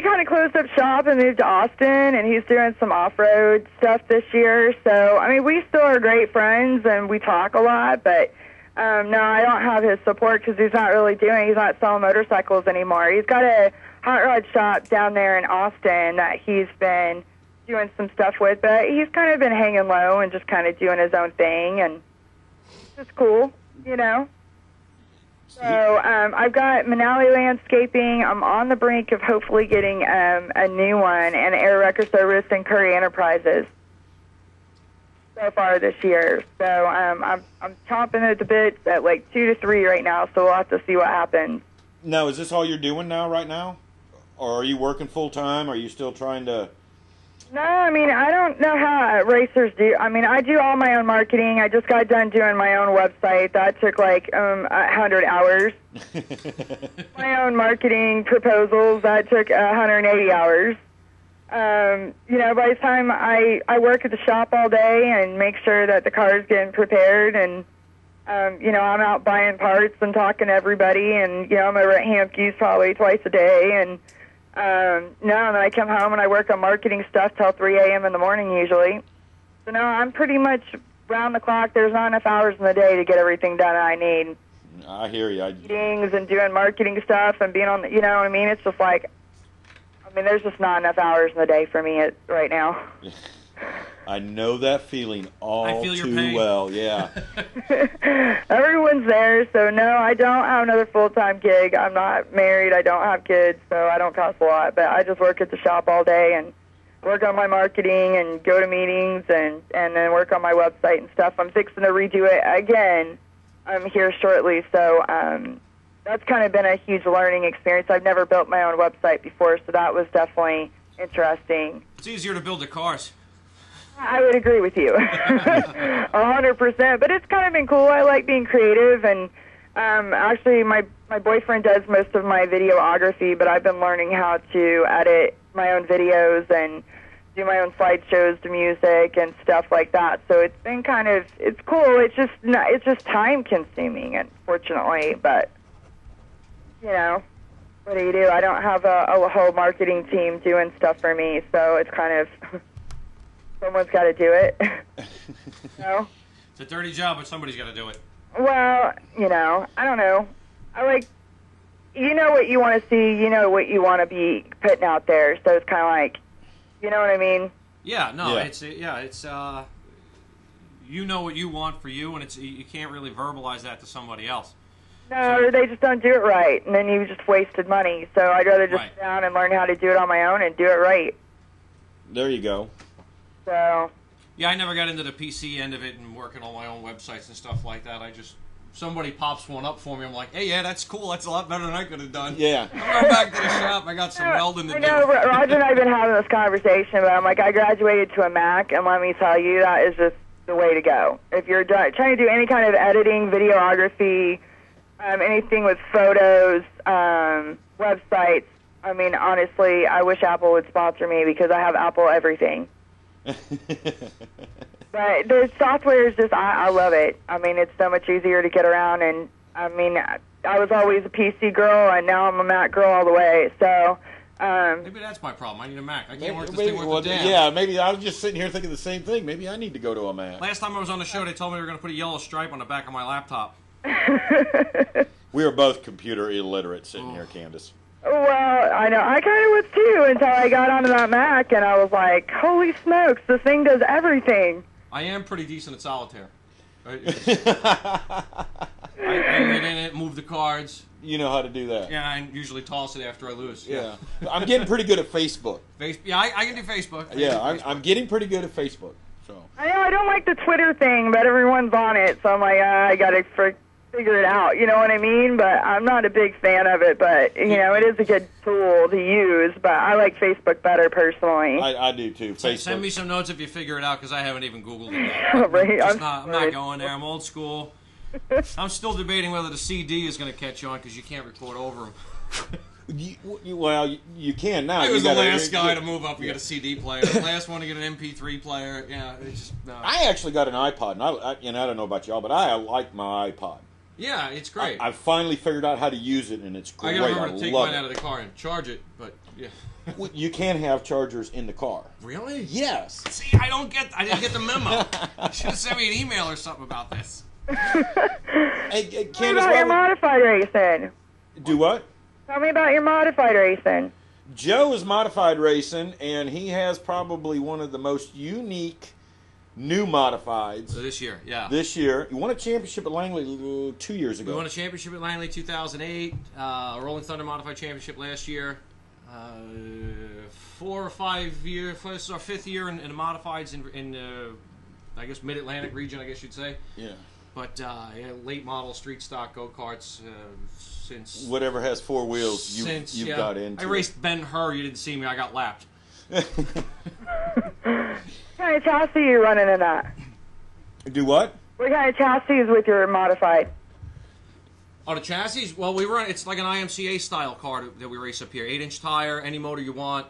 kind of closed up shop and moved to Austin, and he's doing some off-road stuff this year. So, I mean, we still are great friends, and we talk a lot, but No, I don't have his support because he's not selling motorcycles anymore. He's got a hot rod shop down there in Austin that he's been doing some stuff with, but he's kind of been hanging low and just kind of doing his own thing, and it's cool, you know. So I've got Manali Landscaping. I'm on the brink of hopefully getting a new one, and Air Wrecker Service and Curry Enterprises so far this year. So I'm chomping at the bits at like 2 to 3 right now, so we'll have to see what happens. Now, is this all you're doing now, right now? Or are you working full-time? Are you still trying to... No, I mean, I don't know how racers do. I mean, I do all my own marketing. I just got done doing my own website. That took like 100 hours. My own marketing proposals, that took 180 hours. You know, by the time I work at the shop all day and make sure that the car is getting prepared, and, you know, I'm out buying parts and talking to everybody, and, you know, I'm over at Hamke's probably twice a day, and and then I come home and I work on marketing stuff till 3 a.m. in the morning usually. So no, I'm pretty much round the clock. There's not enough hours in the day to get everything done I need. I hear you. Meetings and doing marketing stuff and being on the, you know what I mean? It's just like, I mean, there's just not enough hours in the day for me right now. I know that feeling all too well, yeah. Everyone's there, so no, I don't have another full-time gig. I'm not married. I don't have kids, so I don't cost a lot. But I just work at the shop all day and work on my marketing and go to meetings and then work on my website and stuff. I'm fixing to redo it again here shortly, so that's kind of been a huge learning experience. I've never built my own website before, so that was definitely interesting. It's easier to build the cars. I would agree with you 100%, but it's kind of been cool. I like being creative, and actually my boyfriend does most of my videography, but I've been learning how to edit my own videos and do my own slideshows to music and stuff like that. So it's been kind of, it's cool. It's just time consuming, unfortunately, but you know, what do you do? I don't have a whole marketing team doing stuff for me, so it's kind of... Someone's got to do it. You know? It's a dirty job, but somebody's got to do it. Well, you know, I don't know. I like, you know what you want to see, you know what you want to be putting out there. So it's kind of like, you know what I mean? Yeah, no, it's you know what you want for you, and it's you can't really verbalize that to somebody else. No, so, they just don't do it right, and then you just wasted money. So I'd rather just sit down and learn how to do it on my own and do it right. There you go. So. Yeah, I never got into the PC end of it and working on my own websites and stuff like that. Somebody pops one up for me. I'm like, hey, yeah, that's cool. That's a lot better than I could have done. Yeah. I'm going back to the shop. I got some welding to do. I know, Roger and I have been having this conversation, but I'm like, I graduated to a Mac, and let me tell you, that is just the way to go. If you're trying to do any kind of editing, videography, anything with photos, websites, I mean, honestly, I wish Apple would sponsor me because I have Apple everything. But the software is just, I love it. I mean, it's so much easier to get around, and I mean, I was always a PC girl, and now I'm a Mac girl all the way, so... maybe that's my problem. I need a Mac. I can't work this thing with the damn. Yeah, maybe I was just sitting here thinking the same thing. Maybe I need to go to a Mac. Last time I was on the show, they told me they were going to put a yellow stripe on the back of my laptop. We are both computer illiterate sitting here, Candace. Well, I know. I kind of was too until I got onto that Mac, and I was like, holy smokes, this thing does everything. I am pretty decent at solitaire. I get in it, move the cards. You know how to do that. Yeah, I usually toss it after I lose. Yeah. I'm getting pretty good at Facebook. Yeah, I can do Facebook. I'm getting pretty good at Facebook. So I know, I don't like the Twitter thing, but everyone's on it, so I'm like, I got to figure it out, you know what I mean? But I'm not a big fan of it, but, you know, it is a good tool to use, but I like Facebook better personally. I do too. Facebook. Send me some notes if you figure it out, because I haven't even Googled it yet. I'm not going there. I'm old school. I'm still debating whether the CD is going to catch on, because you can't record over them. You can now. I was the last guy to move up. You got a CD player. The last one to get an MP3 player. Yeah, it's just, no. I actually got an iPod, and I don't know about y'all, but I like my iPod. Yeah, it's great. I finally figured out how to use it, and it's great. I gotta remember to take mine out of the car and charge it, but yeah. You can have chargers in the car. Really? Yes. See, I didn't get the memo. You should have sent me an email or something about this. Hey, Tell me about your modified racing. Do what? Tell me about your modified racing. Joe is modified racing, and he has probably one of the most unique new modifieds. So this year, yeah. This year. You won a championship at Langley 2 years ago. We won a championship at Langley 2008, a Rolling Thunder Modified Championship last year. 4 or 5 years, this is our 5th year in the modifieds in I guess, Mid-Atlantic region, I guess you'd say. Yeah. But yeah, late model street stock go-karts since... Whatever has 4 wheels, you've got into. I raced Ben-Hur, you didn't see me, I got lapped. What kind of chassis are you running in that? Do what? What kind of chassis is with your modified? Oh, the chassis? Well, we run, it's like an IMCA style car that we race up here. 8-inch tire, any motor you want.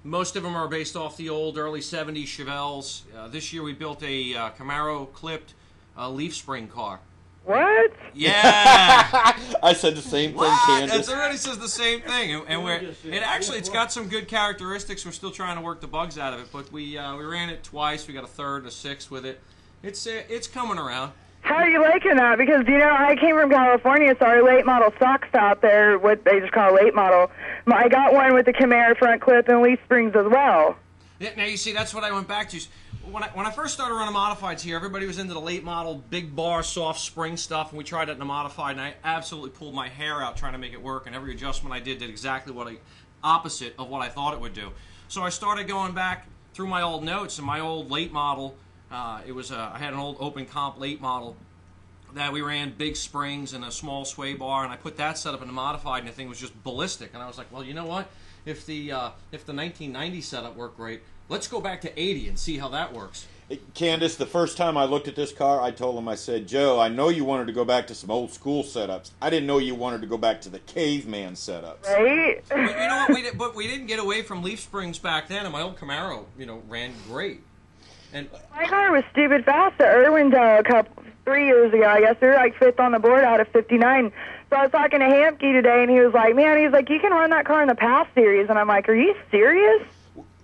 Most of them are based off the old early 70s Chevelles. This year we built a Camaro clipped leaf spring car. What? Yeah! I said the same thing, Candace. It already says the same thing. And it's got some good characteristics. We're still trying to work the bugs out of it. But we ran it twice. We got a 3rd and a 6th with it. It's coming around. How are you liking that? Because, you know, I came from California, so our late model stocks out there, what they just call a late model. I got one with the Camaro front clip and leaf springs as well. Yeah, now, you see, that's what I went back to. When I first started running modifieds here, everybody was into the late model, big bar, soft spring stuff, and we tried it in the modified, and I absolutely pulled my hair out trying to make it work, and every adjustment I did exactly opposite of what I thought it would do. So I started going back through my old notes, and my old late model, I had an old open comp late model that we ran big springs and a small sway bar, and I put that setup in the modified, and the thing was just ballistic. And I was like, well, you know what? If the 1990 setup worked great, let's go back to 80 and see how that works. Candace, the first time I looked at this car, I told him, I said, Joe, I know you wanted to go back to some old school setups. I didn't know you wanted to go back to the caveman setups. Right? But you know what? But we didn't get away from leaf springs back then, and my old Camaro, ran great. And my car was stupid fast at Owens 3 years ago. I guess we were like 5th on the board out of 59. So I was talking to Hampke today, and he was like, you can run that car in the past series. And I'm like, are you serious?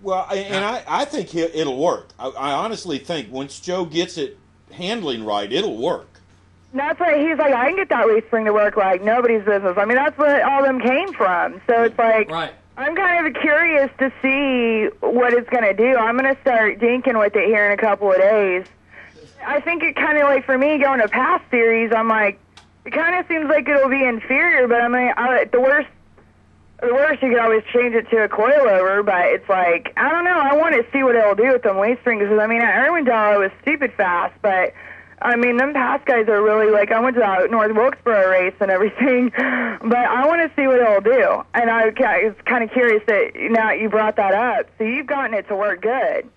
Well, and I think it'll work. I honestly think once Joe gets it handling right, it'll work. That's right. He's like, I can get that leaf spring to work like nobody's business. I mean, that's where all them came from. So it's like, right. I'm kind of curious to see what it's going to do. I'm going to start dinking with it here in a couple of days. I think it kind of like, for me, going to past series, I'm like, it kind of seems like it'll be inferior, but I mean, the worst, you could always change it to a coilover, but it's like, I don't know, I want to see what it'll do with them leaf springs, because I mean, at Irwindale, it was stupid fast, but I mean, them past guys are really, like, I went to the North Wilkesboro race and everything, but I want to see what it'll do, and I was kind of curious that now you brought that up, so you've gotten it to work good.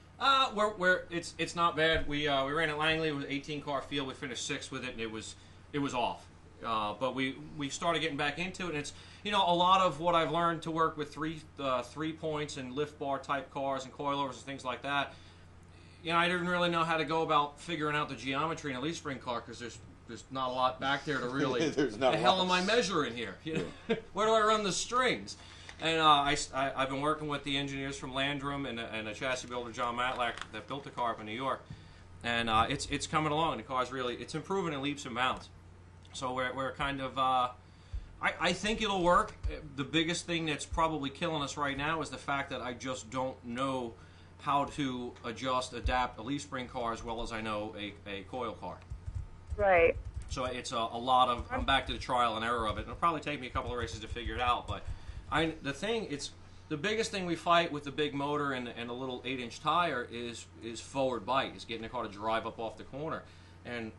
It's not bad. We ran at Langley. It was an 18-car field. We finished 6th with it, and it was off. But we started getting back into it, and it's a lot of what I've learned to work with 3 points and lift bar type cars and coilovers and things like that. I didn't really know how to go about figuring out the geometry in a leaf spring car because there's not a lot back there to really. There's not. The hell am I measuring here? Where do I run the strings? And I've been working with the engineers from Landrum and a chassis builder, John Matlack, that built the car up in New York. And it's coming along. The car's it's improving in leaps and bounds. So we're kind of, I think it'll work. The biggest thing that's probably killing us right now is the fact that I just don't know how to adapt a leaf spring car as well as I know a coil car. Right. So it's a lot of, I'm back to the trial and error of it. It'll probably take me a couple of races to figure it out, but the biggest thing we fight with the big motor and a little 8-inch tire is forward bite, is getting the car to drive up off the corner. And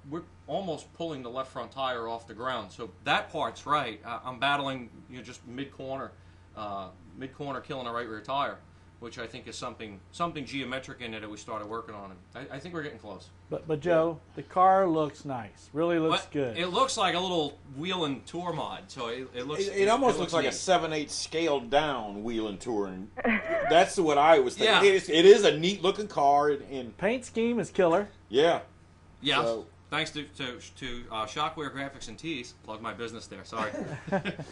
we're almost pulling the left front tire off the ground. So that part's right. I'm battling just mid-corner killing a right rear tire, which I think is something geometric in it that we started working on. And I think we're getting close. But Joe, the car looks nice. Really looks good. It looks like a little wheel and tour mod. So it looks. It almost looks like a 7/8 scaled down wheel and tour. And that's what I was thinking. Yeah. It is a neat looking car. And paint scheme is killer. Yeah. Yeah. So, thanks to Shockwave Graphics and Tees. Plug my business there. Sorry.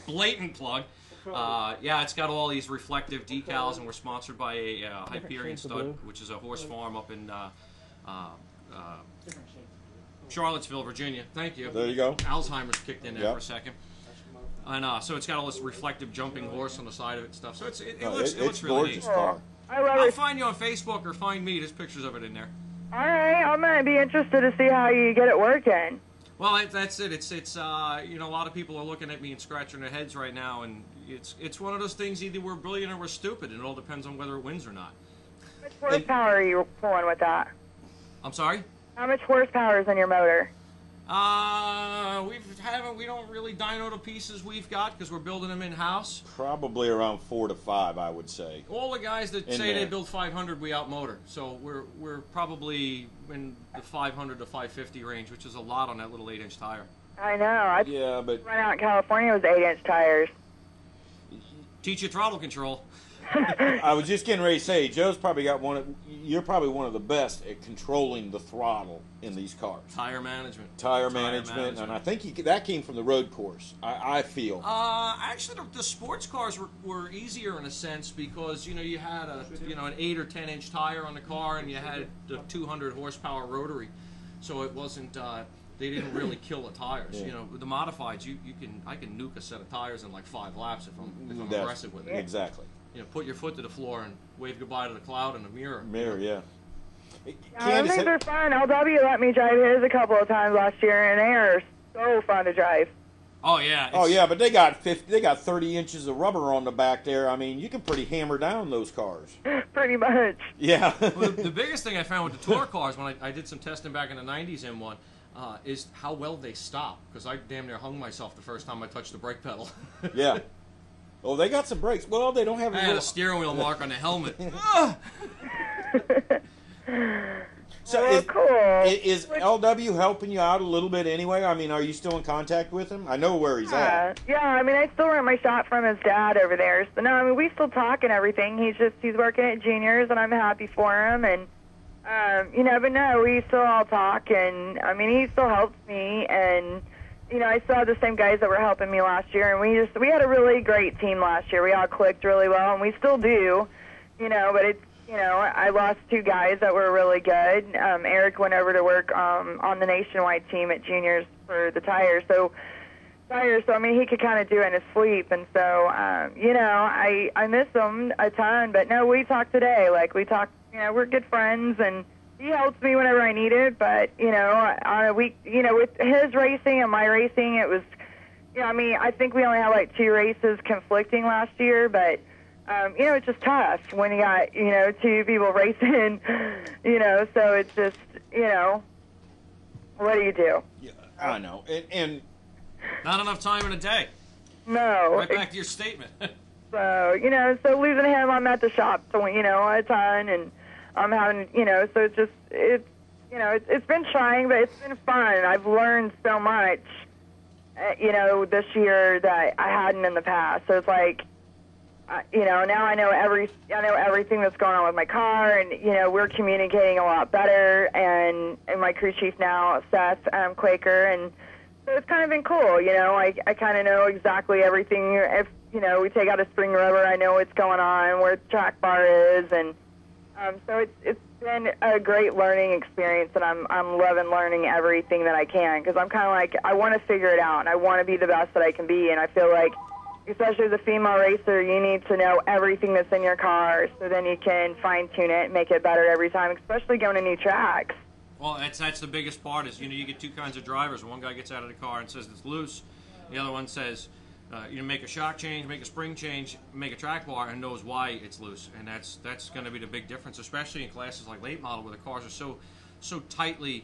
Blatant plug. Yeah, it's got all these reflective decals, and we're sponsored by a Hyperion Stud, which is a horse farm up in Charlottesville, Virginia. Thank you. There you go. Alzheimer's kicked in there for a second. And so it's got all this reflective jumping horse on the side of it and stuff. So it looks really gorgeous neat. car. I love I'll it. find you on Facebook or find me. There's pictures of it in there. All right, I'm gonna be interested to see how you get it working. Well, that's it. It's you know, a lot of people are looking at me and scratching their heads right now, and it's one of those things. Either we're brilliant or we're stupid, and it all depends on whether it wins or not. How much horsepower are you pulling with that? I'm sorry. How much horsepower is in your motor? We don't really dyno to pieces we've got because we're building them in house. Probably around 4 to 5, I would say. All the guys that say they build 500, we outmotor. So we're probably in the 500 to 550 range, which is a lot on that little 8-inch tire. I know. Yeah, but Run out in California with 8-inch tires. Teach you throttle control. I was just getting ready to say, Joe's probably got you're probably one of the best at controlling the throttle in these cars. Tire management. Tire management, and I think that came from the road course, I feel. Actually, the sports cars were easier in a sense because, you know, you had an 8 or 10-inch tire on the car and you had the 200 horsepower rotary. So it wasn't, they didn't really kill the tires. Yeah. You know, with the modifieds, I can nuke a set of tires in like 5 laps if I'm aggressive with it. Exactly. You know, put your foot to the floor and wave goodbye to the cloud in the mirror. Yeah. Those things are fun. LW let me drive his a couple of times last year, and they are so fun to drive. Oh yeah. But they got 30 inches of rubber on the back there. I mean, you can pretty hammer down those cars. Pretty much. Yeah. Well, the biggest thing I found with the tour cars when I did some testing back in the 90s in one is how well they stop. Because I damn near hung myself the first time I touched the brake pedal. Yeah. Oh, they got some brakes. Well, they don't have. I had a steering wheel mark on the helmet. So cool. Is LW helping you out a little bit anyway? I mean, are you still in contact with him? I know where he's at. Yeah, I mean, I still rent my shop from his dad over there. So, no, I mean, we still talk and everything. He's working at Juniors, and I'm happy for him. And, you know, but no, we still all talk. And, I mean, he still helps me. And, you know, I still have the same guys that were helping me last year. And we had a really great team last year. We all clicked really well, and we still do, you know, but it's, you know, I lost 2 guys that were really good. Eric went over to work on the nationwide team at Juniors for the tires. So I mean, he could kind of do it in his sleep. And so, you know, I miss him a ton. But no, we talk today. Like, we talk, you know, we're good friends, and he helps me whenever I need it. But, you know, on a week, you know, with his racing and my racing, it was, you know, I mean, I think we only had like 2 races conflicting last year, but you know, it's just tough when you got, you know, 2 people racing, you know, so it's just, you know, what do you do? Yeah, I know. And not enough time in a day. No. Right back to your statement. So, you know, so losing him, I'm at the shop, you know, a ton, and I'm having, you know, so it's just, you know, it's been trying, but it's been fun. I've learned so much, you know, this year that I hadn't in the past. So it's like, you know, now I know everything that's going on with my car, and, you know, we're communicating a lot better, and my crew chief now, Seth Quaker, and so it's kind of been cool, you know. I kind of know exactly everything. If, you know, we take out a spring rubber, I know what's going on, where the track bar is, and so it's been a great learning experience, and I'm loving learning everything that I can, because I'm kind of like, I want to figure it out, and I want to be the best that I can be, and I feel like, especially as a female racer, you need to know everything that's in your car, so then you can fine-tune it and make it better every time, especially going to new tracks. Well, that's the biggest part is, you know, you get 2 kinds of drivers. One guy gets out of the car and says it's loose. The other one says, you know, make a shock change, make a spring change, make a track bar, and knows why it's loose. And that's going to be the big difference, especially in classes like late model, where the cars are so tightly,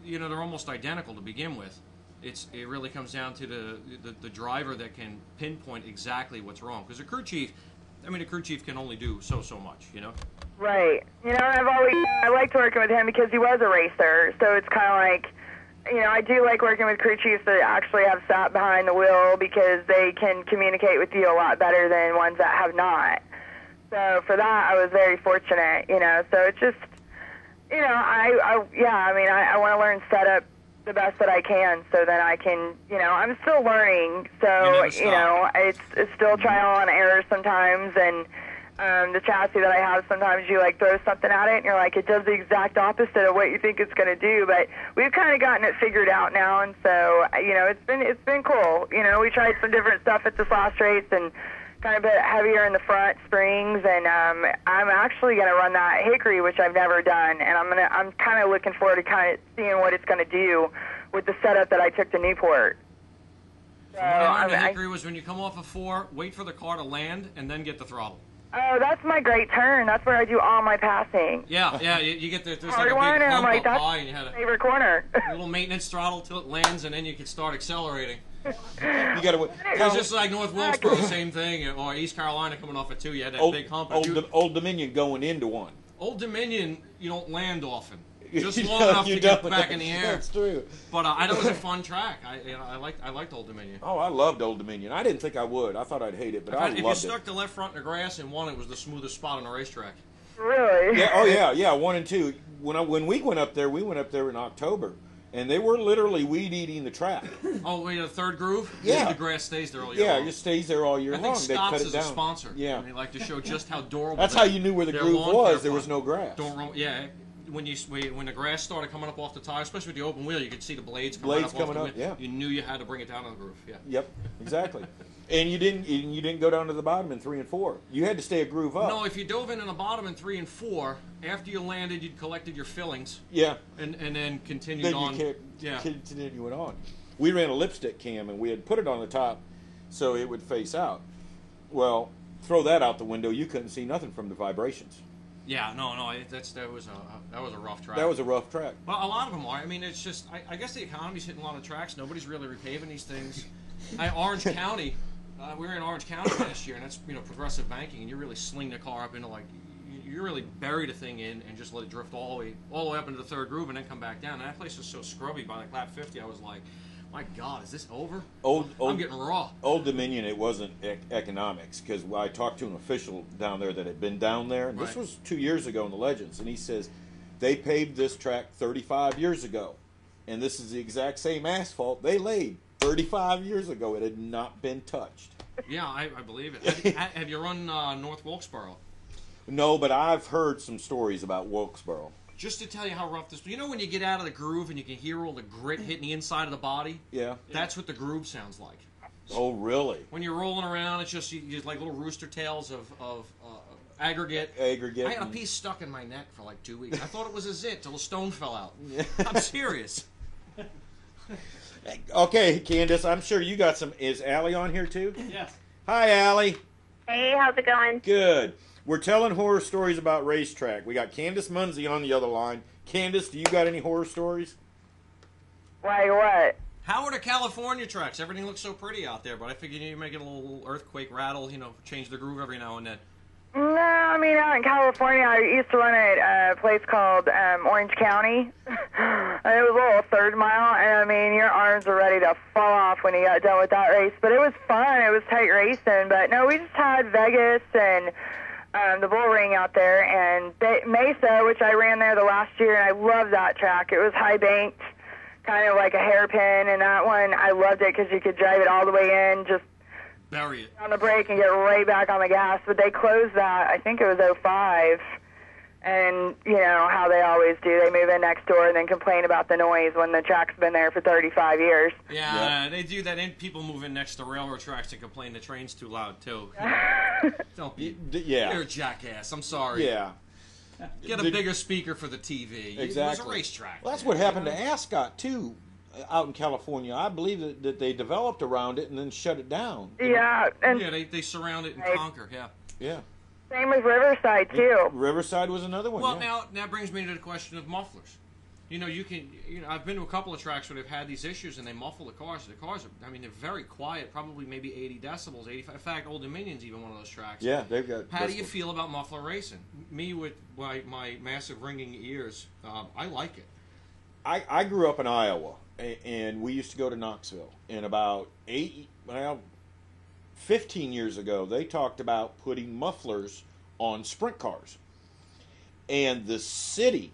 you know, they're almost identical to begin with. It really comes down to the driver that can pinpoint exactly what's wrong. Because a crew chief can only do so much, you know? Right. You know, I liked working with him because he was a racer. So it's kind of like, you know, I do like working with crew chiefs that actually have sat behind the wheel, because they can communicate with you a lot better than ones that have not. So for that, I was very fortunate, you know. So it's just, you know, I want to learn setup the best that I can, so that I can, you know, I'm still learning, so, you know, it's still trial and error sometimes, and, the chassis that I have, sometimes you like throw something at it and you're like, it does the exact opposite of what you think it's going to do. But we've kind of gotten it figured out now, and so it's been cool. We tried some different stuff at this last race and kind of a bit heavier in the front springs, and I'm actually going to run that Hickory, which I've never done, and I'm kind of looking forward to kind of seeing what it's going to do with the setup that I took to Newport. So what I learned in Hickory was when you come off of 4, wait for the car to land and then get the throttle. Oh, that's my great turn. That's where I do all my passing. Yeah, you get there's like a big one, and I'm like, hump up that's high, and you had my favorite corner. a little maintenance throttle till it lands, and then you can start accelerating. You got to. It's just like North Wilkesboro, the same thing, or East Carolina coming off of 2. You had that big hump. Old Dominion going into 1. Old Dominion, you don't land often. Just long enough to get back in the air. That's true. But it was a fun track. I liked Old Dominion. Oh, I loved Old Dominion. I didn't think I would. I thought I'd hate it, but I loved it. If you stuck the left front in the grass and 1, it was the smoothest spot on the racetrack. Really? Yeah. Oh yeah. 1 and 2. When we went up there in October, and they were literally weed eating the track. Oh, wait, the 3rd groove? Yeah. The grass stays there all year long. Yeah, it just stays there all year long. I think They cut Scott's it is down. a sponsor. Yeah. And they like to show just how durable. That's how you knew where the groove was. There was no grass. Yeah. When the grass started coming up off the tire, especially with the open wheel, you could see the blades coming up. Yeah. You knew you had to bring it down to the groove. Yeah. Yep. Exactly. And you didn't go down to the bottom in 3 and 4. You had to stay a groove up. No, if you dove in the bottom in 3 and 4, after you landed, you'd collected your fillings. Yeah. And then continued on. Continuing on. We ran a lipstick cam, and we had put it on the top so it would face out. Well, throw that out the window. You couldn't see nothing from the vibrations. Yeah, no, that was a rough track. That was a rough track. Well, a lot of them are. I mean, it's just I guess the economy's hitting a lot of tracks. Nobody's really repaving these things. Orange County, we were in Orange County last year, and that's progressive banking, and you really sling the car up into you really bury the thing in and just let it drift all the way up into the 3rd groove and then come back down. And that place was so scrubby by like lap 50. I was like, my God, is this over? I'm getting raw. Old Dominion, it wasn't economics, because I talked to an official down there that had been down there. And This was 2 years ago in the Legends, and he says they paved this track 35 years ago, and this is the exact same asphalt they laid 35 years ago. It had not been touched. Yeah, I believe it. Have you run North Wilkesboro? No, but I've heard some stories about Wilkesboro. Just to tell you how rough this... when you get out of the groove and you can hear all the grit hitting the inside of the body? Yeah. That's what the groove sounds like. Oh, really? When you're rolling around, it's just you like little rooster tails of aggregate. Aggregate. I had a piece stuck in my neck for like 2 weeks. I thought it was a zit till a stone fell out. I'm serious. Okay, Candace, I'm sure you got some... Is Allie on here too? Yes. Hi, Allie. Hey, how's it going? Good. We're telling horror stories about racetrack. We got Candace Muzny on the other line. Candace, do you got any horror stories? Like what? How are the California tracks? Everything looks so pretty out there, but I figured you make it a little earthquake rattle, change the groove every now and then. No, I mean, out in California, I used to run at a place called Orange County. And it was a little 3rd mile, and I mean, your arms are ready to fall off when you got done with that race. But it was fun. It was tight racing. But no, we just had Vegas and the Bull Ring out there, and Mesa, which I ran there the last year, and I loved that track. It was high banked, kind of like a hairpin, and that one, I loved it because you could drive it all the way in, just bury it on the brake and get right back on the gas. But they closed that, I think it was 05, and how they always do. They move in next door and then complain about the noise when the track's been there for 35 years. Yeah, they do that, and people move in next to railroad tracks and complain the train's too loud, too. Don't be... You're a jackass. I'm sorry. Yeah. Get a bigger speaker for the TV. Exactly. It was a racetrack. Well, that's what happened to Ascot, too, out in California. I believe that they developed around it and then shut it down. Yeah. They surround it and conquer, Yeah. Same with Riverside, too. Riverside was another one. Well, now that brings me to the question of mufflers. I've been to a couple of tracks where they've had these issues and they muffle the cars. The cars are, they're very quiet, probably maybe 80 decibels, 85. In fact, Old Dominion's even one of those tracks. Yeah, they've got... How do you feel about muffler racing? Me, with my massive ringing ears, I like it. I grew up in Iowa, and we used to go to Knoxville. And about 15 years ago, they talked about putting mufflers on sprint cars. And the city...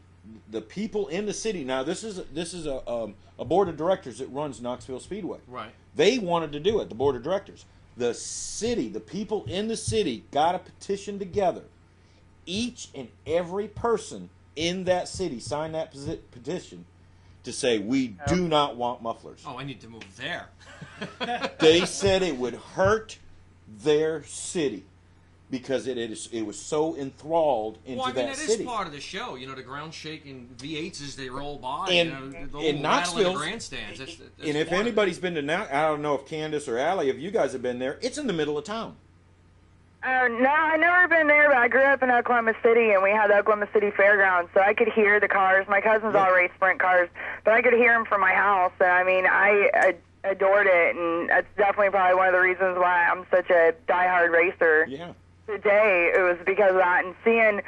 The people in the city, now this is a board of directors that runs Knoxville Speedway. Right. They wanted to do it, the board of directors. The city, the people in the city got a petition together. Each and every person in that city signed that petition to say, we do not want mufflers. Oh, I need to move there. They said it would hurt their city because it was so enthralled into that city. It is part of the show. You know, the ground shaking V8s as they roll by. And in Knoxville, grandstands. That's and if anybody's been to I don't know if Candace or Allie, if you guys have been there, it's in the middle of town. No, I've never been there, but I grew up in Oklahoma City, and we had the Oklahoma City Fairgrounds, so I could hear the cars. My cousins all race sprint cars, but I could hear them from my house, and I mean, I adored it, and that's definitely probably one of the reasons why I'm such a diehard racer. Yeah. Today, it was because of that, and seeing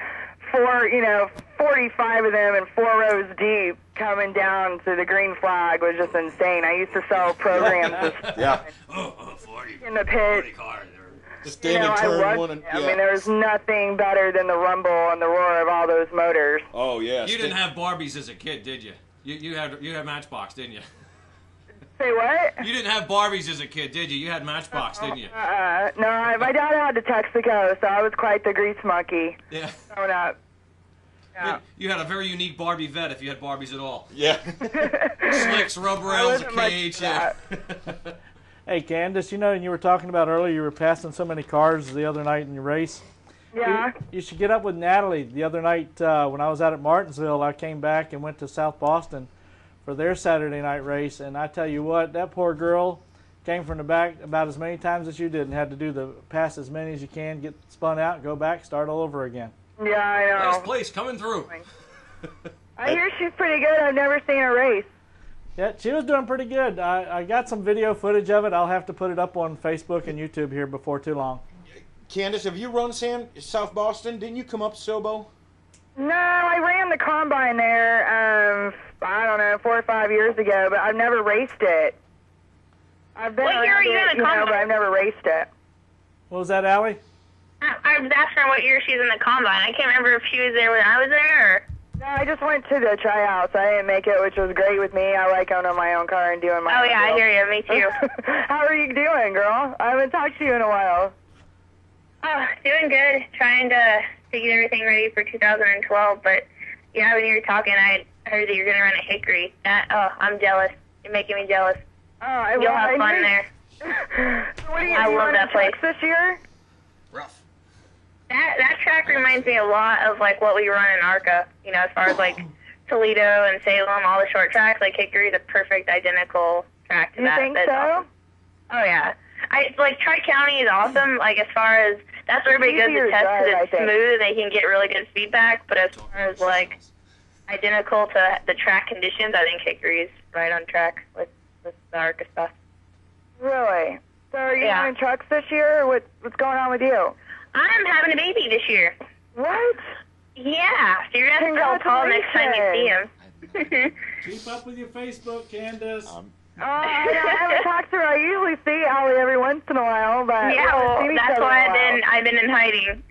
45 of them and 4 rows deep coming down to the green flag was just insane. I used to sell programs. Yeah. 40. In the pit. 40 cars. I mean, there was nothing better than the rumble and the roar of all those motors. Oh, yeah. You didn't have Barbies as a kid, did you? You had Matchbox, didn't you? Say what? You didn't have Barbies as a kid, did you? You had Matchbox, didn't you? No, my dad had to Texaco, so I was quite the grease monkey. Yeah. Growing up. Yeah. You had a very unique Barbie vet if you had Barbies at all. Yeah. Slicks, rubber rails, a cage. Yeah. Hey, Candace, you were talking about earlier, you were passing so many cars the other night in your race. Yeah. You should get up with Natalie. The other night when I was out at Martinsville, I came back and went to South Boston for their Saturday night race, and I tell you what, that poor girl came from the back about as many times as you did and had to do the pass as many as you can, get spun out, go back, start all over again. Yeah, I know. Last place coming through. I hear she's pretty good. I've never seen her race. Yeah, she was doing pretty good. I got some video footage of it. I'll have to put it up on Facebook and YouTube here before too long. Candace, have you run South Boston? Didn't you come up Sobo? No, I ran the combine there, I don't know, 4 or 5 years ago, but I've never raced it. I've been what year are you in the combine? But I've never raced it. What was that, Allie? I was asking her what year she's in the combine. I can't remember if she was there when I was there or... No, I just went to the tryouts. I didn't make it, which was great with me. I like owning my own car and doing my own Oh, yeah, deal. I hear you. Me too. How are you doing, girl? I haven't talked to you in a while. Oh, doing good. Trying to get everything ready for 2012. But, yeah, when you were talking, I heard that you're going to run a Hickory. I'm jealous. You're making me jealous. You'll have fun there. So what I love that place. This year? Rough. That track reminds me a lot of, like, what we run in ARCA, as far as, like, Toledo and Salem, all the short tracks. Like, Hickory's a perfect, identical track to that. You think so? Awesome. Oh, yeah. Tri-County is awesome, like, as far as, that's where everybody goes to test because it's smooth and they can get really good feedback, but as far as, like, identical to the track conditions, I think Hickory's right on track with the ARCA stuff. Really? So are you running trucks this year, or what's going on with you? I'm having a baby this year. What? Yeah. So you're going to have to tell Paul next time you see him. Keep up with your Facebook, Candace. I haven't talked to her. I usually see Allie every once in a while, but yeah, well, that's why I've been in hiding.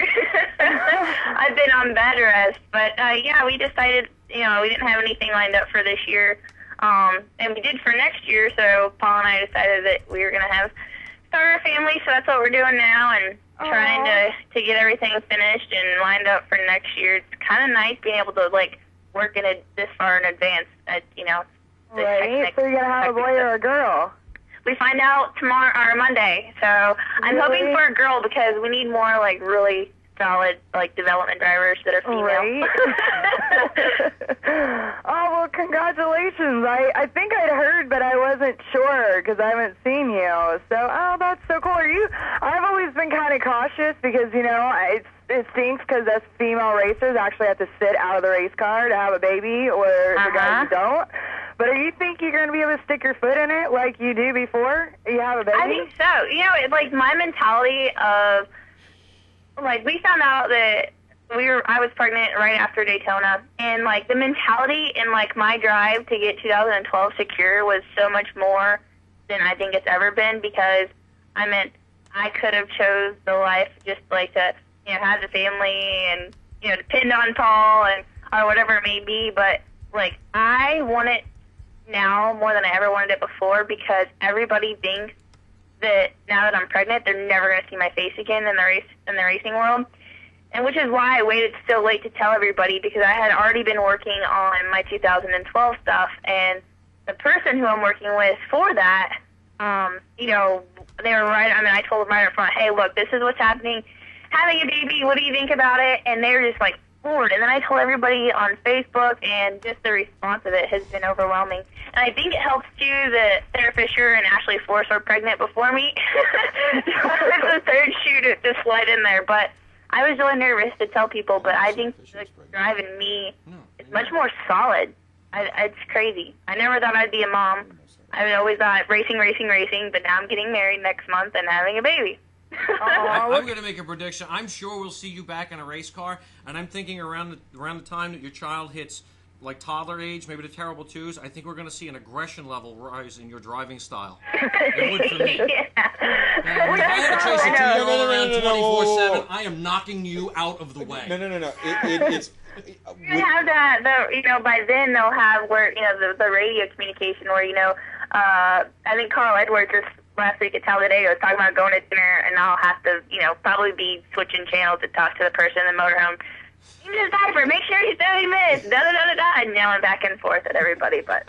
I've been on bed rest, but yeah, we decided, we didn't have anything lined up for this year, and we did for next year. So Paul and I decided that we were going to start a family. So that's what we're doing now, and trying to get everything finished and lined up for next year. It's kind of nice being able to work in it this far in advance. Right. So you're gonna have a boy or a girl? We find out tomorrow or Monday. So I'm hoping for a girl because we need more really solid development drivers that are female. Right. Oh well, congratulations! I think I'd heard, but I wasn't sure because I haven't seen you. So that's so cool. I've always been kind of cautious because it stinks because us female racers actually have to sit out of the race car to have a baby, or the guys don't. But do you think you're going to be able to stick your foot in it like you do before you have a baby? I think so. My mentality of, we found out that I was pregnant right after Daytona, and, the mentality and, my drive to get 2012 secure was so much more than I think it's ever been because, I could have chose the life just, to, have the family and, depend on Paul or whatever it may be, but, I want it now more than I ever wanted it before because everybody thinks that now that I'm pregnant, they're never going to see my face again in the racing world. And which is why I waited so late to tell everybody, because I had already been working on my 2012 stuff, and the person who I'm working with for that, you know, they were right. I mean, I told them right up front, hey, look, this is what's happening. Having a baby, what do you think about it? And they were just like floored. And then I told everybody on Facebook, and just the response of it has been overwhelming. And I think it helps too that Sarah Fisher and Ashley Force were pregnant before me. So it's the third shoe to slide in there, but I was really nervous to tell people, but I think the drive in me is much more solid. It's crazy. I never thought I'd be a mom. I always thought racing, but now I'm getting married next month and having a baby. I'm going to make a prediction. I'm sure we'll see you back in a race car, and I'm thinking around the time that your child hits like toddler age, maybe the terrible twos, I think we're going to see an aggression level rise in your driving style. It would for me. Yeah. If I had to chase a 2-year-old around 24/7, I am knocking you out of the way. No. It's You have that, you know, by then they'll have where, you know, the radio communication where, you know, I think Carl Edwards just last week at Talladega was talking about going to dinner, and I'll have to, you know, probably be switching channels to talk to the person in the motorhome. Use his diaper, make sure he's 30 minutes, da-da-da-da-da, and yelling back and forth at everybody, but...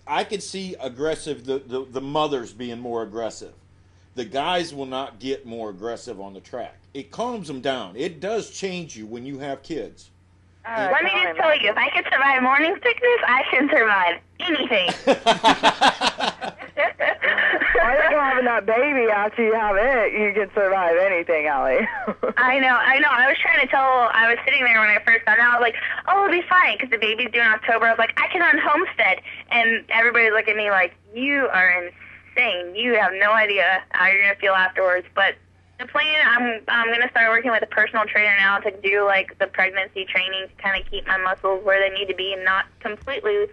I could see aggressive, the mothers being more aggressive. The guys will not get more aggressive on the track. It calms them down. It does change you when you have kids. Let me just tell you, if I could survive morning sickness, I can survive anything. I think having that baby after you have it, you can survive anything, Allie. I know. I was sitting there when I first found out, I was like, oh, it'll be fine, because the baby's due in October. I was like, I can run Homestead. And everybody's looking at me like, you are insane. You have no idea how you're going to feel afterwards. But the plan, I'm going to start working with a personal trainer now to do, like, the pregnancy training to kind of keep my muscles where they need to be and not completely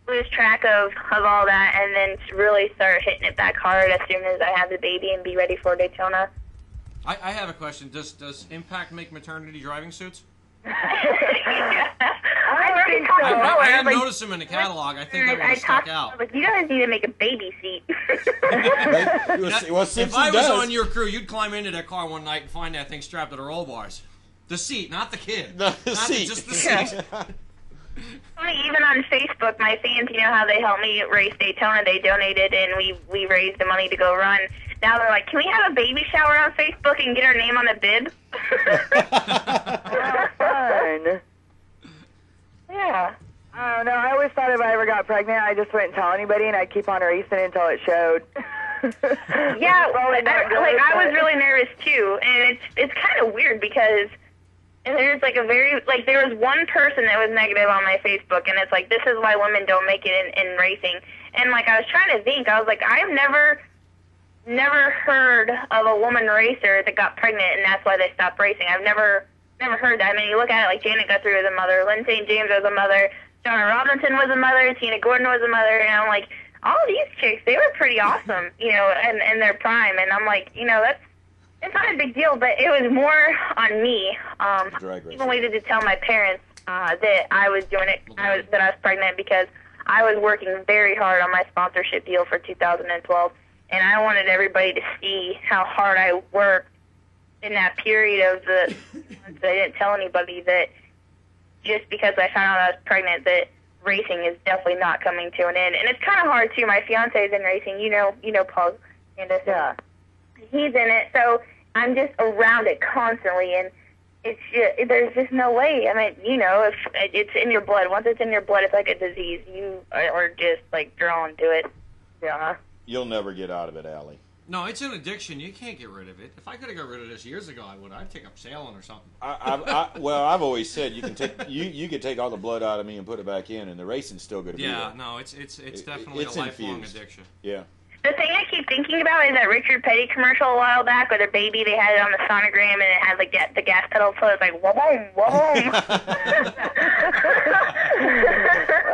lose track of all that, and then really start hitting it back hard as soon as I have the baby and be ready for Daytona. I have a question. Does Impact make maternity driving suits? I didn't notice them in the catalog. I think that would have stuck out. Like, you guys need to make a baby seat. If I was on your crew, you'd climb into that car one night and find that thing strapped to the roll bars. The seat, not the kid. Just the seat. Even on Facebook, my fans, you know how they helped me race Daytona, they donated, and we raised the money to go run. Now they're like, can we have a baby shower on Facebook and get our name on the bib? Fun. Yeah. I don't know. I always thought if I ever got pregnant, I just wouldn't tell anybody, and I'd keep on racing until it showed. Yeah, well, I was really nervous too, and it's kind of weird because there's like there was one person that was negative on my Facebook, and it's like, this is why women don't make it in racing. And like, I was trying to think, I was like, I've never heard of a woman racer that got pregnant and that's why they stopped racing. I've never heard that. I mean, you look at it, like Janet Guthrie was a mother, Lynn St. James was a mother, Donna Robinson was a mother, Tina Gordon was a mother, and I'm like, all these chicks, they were pretty awesome, you know, in their prime. And I'm like, you know, it's not a big deal, but it was more on me. I even waited to tell my parents that I was doing it, that I was pregnant, because I was working very hard on my sponsorship deal for 2012, and I wanted everybody to see how hard I worked in that period of the months. I didn't tell anybody that just because I found out I was pregnant that racing is definitely not coming to an end. And it's kind of hard, too. My fiance is in racing. You know Paul, Candace. Yeah. He's in it, so I'm just around it constantly, and it's just, there's just no way. I mean, you know, if it's in your blood, once it's in your blood, it's like a disease. You are just, like, drawn to it. Yeah. You'll never get out of it, Allie. No, it's an addiction. You can't get rid of it. If I could have got rid of this years ago, I would. I'd take up sailing or something. Well, I've always said you can take you could take all the blood out of me and put it back in, and the racing's still going to be there. Yeah, no, it's definitely a lifelong infused. addiction. Yeah. The thing I keep thinking about is that Richard Petty commercial a while back with their baby. They had it on the sonogram, and it had like the gas pedal, so it's like whoa, whoa.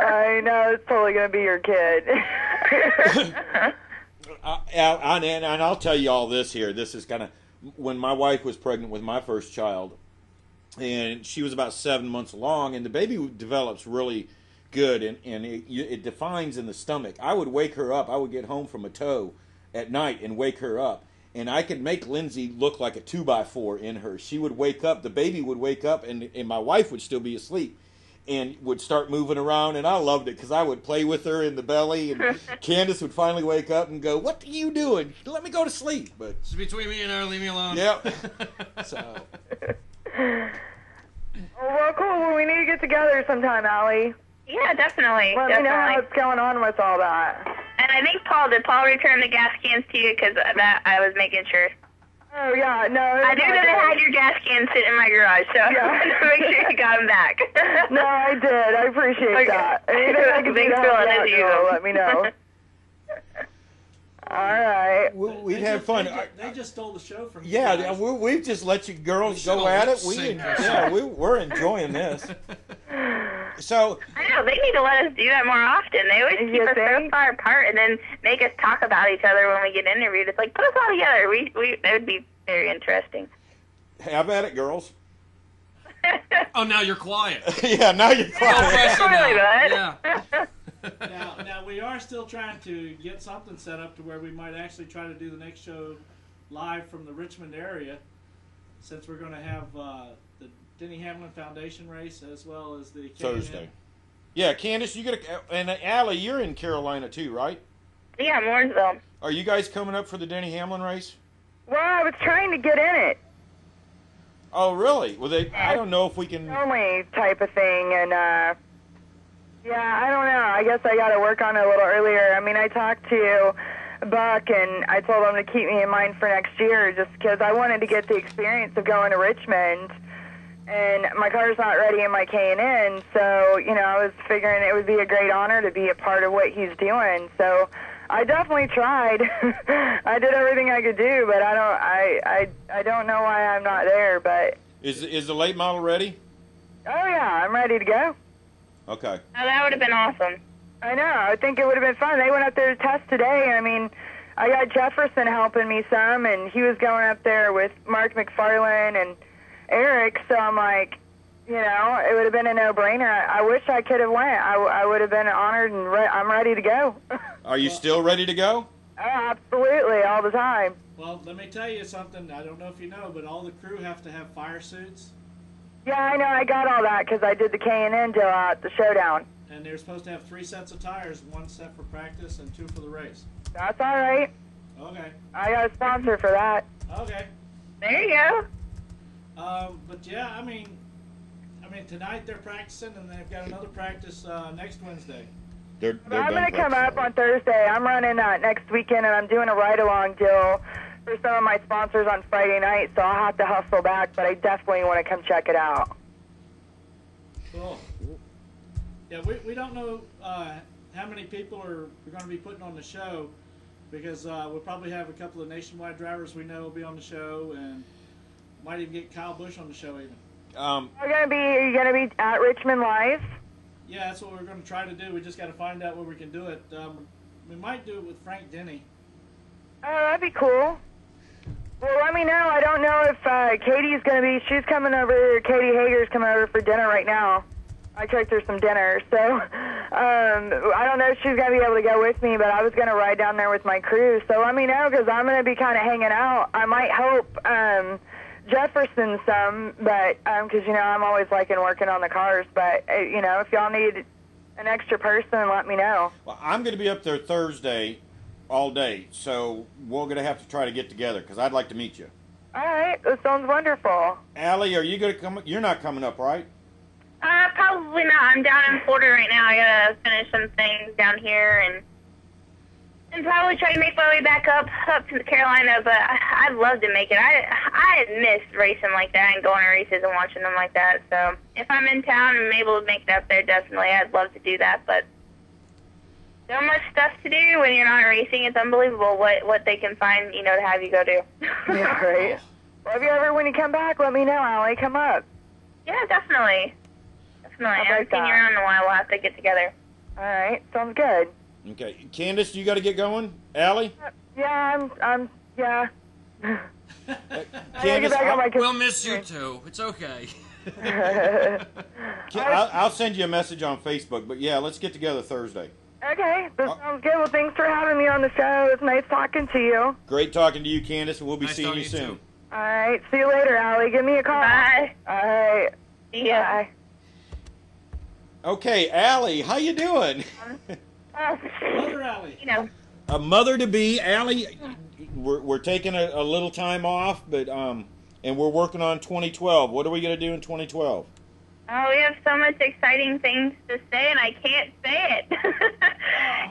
I know, it's totally going to be your kid. And I'll tell you all this here. This is kind of when my wife was pregnant with my first child, and she was about 7 months along, and the baby develops really good, and it defines in the stomach. I would wake her up. I would get home from a tow at night and wake her up, and I could make Lindsay look like a 2x4 in her. She would wake up, the baby would wake up, and my wife would still be asleep and would start moving around, and I loved it because I would play with her in the belly, and Candace would finally wake up and go, "What are you doing? Let me go to sleep." But it's between me and her. Leave me alone. Yep. So. Well, cool. Well, we need to get together sometime, Allie. Yeah, definitely. Let me know what's going on with all that. And I think did Paul return the gas cans to you? Because that I was making sure. Oh, yeah, no. I knew that I had your gas cans sitting in my garage, so I wanted to make sure you got them back. No, I did. I appreciate that. Anything I can do to help you out, let me know. All right. We'd have fun. They just stole the show from you. Yeah, we've just let you girls go at it. We're enjoying this. So I know they need to let us do that more often. They always keep us so far apart and then make us talk about each other when we get interviewed. It's like, put us all together. That would be very interesting. Have at it, girls. Oh, now you're quiet. Yeah, now you're quiet. Really good. Yeah. Now we are still trying to get something set up to where we might actually try to do the next show live from the Richmond area, since we're going to have the Denny Hamlin Foundation race as well as the Thursday. Yeah, Candace, you got and Allie, you're in Carolina too, right? Yeah, Mooresville. Are you guys coming up for the Denny Hamlin race? Well, I was trying to get in it. Oh, really? Well, I don't know if we can. Only type of thing, and yeah, I don't know. I guess I got to work on it a little earlier. I mean, I talked to Buck, and I told him to keep me in mind for next year, just because I wanted to get the experience of going to Richmond. And my car's not ready in my K&N, so, you know, I was figuring it would be a great honor to be a part of what he's doing. So I definitely tried. I did everything I could do, but I don't know why I'm not there. But is the late model ready? Oh, yeah, I'm ready to go. Okay. Oh, that would have been awesome. I know. I think it would have been fun. They went up there to test today. I mean, I got Jefferson helping me some, and he was going up there with Mark McFarlane and Eric, so I'm like, you know, it would have been a no-brainer. I wish I could have went. I would have been honored, and I'm ready to go. Are you still ready to go? Oh, absolutely, all the time. Well, let me tell you something. I don't know if you know, but all the crew have to have fire suits. Yeah, I know. I got all that because I did the K&N deal at the showdown. And they're supposed to have 3 sets of tires, 1 set for practice and 2 for the race. That's all right. Okay. I got a sponsor for that. Okay. There you go. But yeah, I mean, tonight they're practicing, and they've got another practice next Wednesday. They're I'm going to come up on Thursday. I'm running next weekend, and I'm doing a ride-along deal for some of my sponsors on Friday night, so I'll have to hustle back, but I definitely want to come check it out. Cool. Yeah, we don't know how many people are going to be putting on the show, because we'll probably have a couple of nationwide drivers we know will be on the show, and might even get Kyle Busch on the show even. Are you going to be at Richmond Live? Yeah, that's what we're going to try to do. We just got to find out where we can do it. We might do it with Frank Denny. Oh, that'd be cool. Well, let me know. I don't know if Katie's going to be. She's coming over. Katie Hager's coming over for dinner right now. I cooked her some dinner, so I don't know if she's going to be able to go with me, but I was going to ride down there with my crew. So let me know, because I'm going to be kind of hanging out. I might help Jefferson some, but because, you know, I'm always liking working on the cars. But, you know, if y'all need an extra person, let me know. Well, I'm going to be up there Thursday all day, so we're going to have to try to get together, because I'd like to meet you. All right. That sounds wonderful. Allie, are you going to come? You're not coming up, right? Probably not. I'm down in Florida right now. I gotta finish some things down here and probably try to make my way back up to Carolina. But I'd love to make it. I miss racing like that and going to races and watching them like that. So if I'm in town and I'm able to make it up there, definitely I'd love to do that. But so much stuff to do when you're not racing. It's unbelievable what they can find, you know, to have you go do. Yeah, right. Well, if you ever, when you come back, let me know, Allie. Come up. Yeah, definitely. I haven't seen you around in a while. We'll have to get together. All right. Sounds good. Okay. Candace, you got to get going? Allie? Yeah, yeah. Candace, we'll miss you too. It's okay. I'll send you a message on Facebook, but yeah, let's get together Thursday. Okay, that sounds good. Well, thanks for having me on the show. It's nice talking to you. Great talking to you, Candace, and we'll be Nice seeing you talking to you, soon. too. All right, see you later, Allie. Give me a call. Bye. All right. Yeah. Bye. Okay, Allie, how you doing? Mother Allie. You know, A mother-to-be, Allie. We're taking a little time off, but and we're working on 2012. What are we going to do in 2012? oh, we have so much exciting things to say, and I can't say it.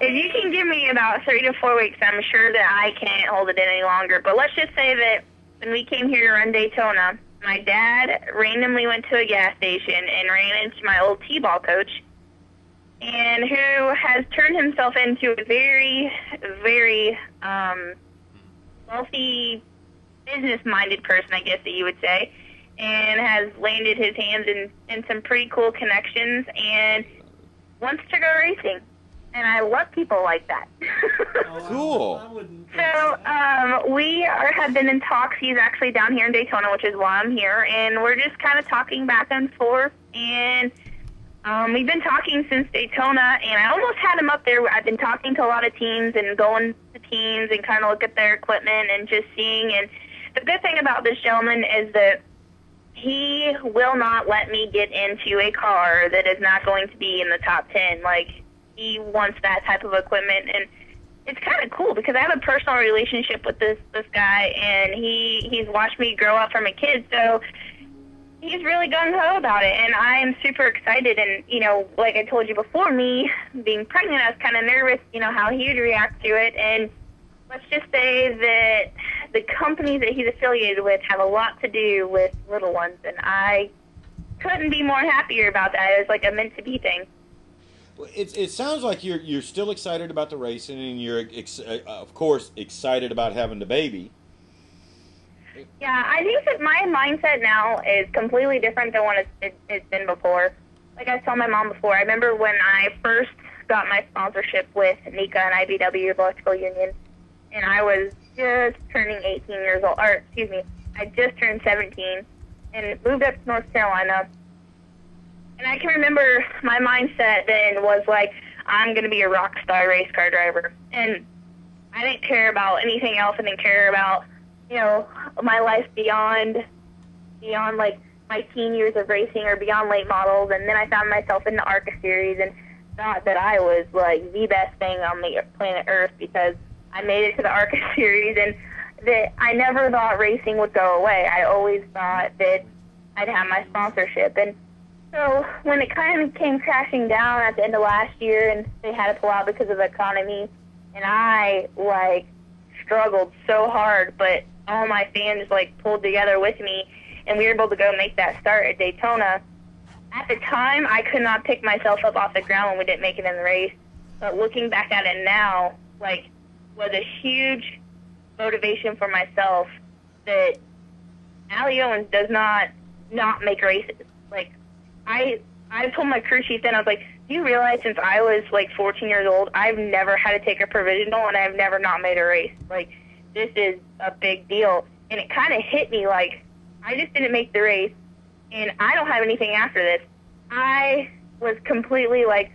If you can give me about 3 to 4 weeks, I'm sure that I can't hold it in any longer. But let's just say that when we came here to run Daytona, my dad randomly went to a gas station and ran into my old T-ball coach, and who has turned himself into a very, very wealthy, business-minded person, I guess that you would say, and has landed his hands in some pretty cool connections and wants to go racing. And I love people like that. Cool. So we have been in talks. He's actually down here in Daytona, which is why I'm here, and we're just kind of talking back and forth. And we've been talking since Daytona, and I almost had him up there. I've been talking to a lot of teams and going to teams and kind of look at their equipment and just seeing. And the good thing about this gentleman is that he will not let me get into a car that is not going to be in the top 10. Like, he wants that type of equipment, and it's kind of cool because I have a personal relationship with this guy, and he's watched me grow up from a kid, so he's really gung-ho about it, and I am super excited. And, you know, like I told you before, me being pregnant, I was kind of nervous, you know, how he would react to it. And let's just say that the companies that he's affiliated with have a lot to do with little ones, and I couldn't be more happier about that. It was like a meant-to-be thing. Well, it sounds like you're still excited about the racing, and you're of course excited about having the baby. Yeah, I think that my mindset now is completely different than what it's been before. Like I told my mom before, I remember when I first got my sponsorship with NECA and IBW Electrical Union, and I was just turning 18 years old, or excuse me, I just turned 17, and moved up to North Carolina. And I can remember my mindset then was like, I'm going to be a rock star race car driver. And I didn't care about anything else. I didn't care about, you know, my life beyond like my teen years of racing or beyond late models. And then I found myself in the ARCA series and thought that I was like the best thing on the planet Earth because I made it to the ARCA series, and that I never thought racing would go away. I always thought that I'd have my sponsorship. And so when it kind of came crashing down at the end of last year and they had to pull out because of the economy, and I, like, struggled so hard, but all my fans, like, pulled together with me, and we were able to go make that start at Daytona. At the time, I could not pick myself up off the ground when we didn't make it in the race, but looking back at it now, like, was a huge motivation for myself that Allie Owens does not make races. Like, I told my crew chief then, I was like, do you realize since I was like 14 years old, I've never had to take a provisional and I've never not made a race. Like, this is a big deal. And it kind of hit me like, I just didn't make the race and I don't have anything after this. I was completely like,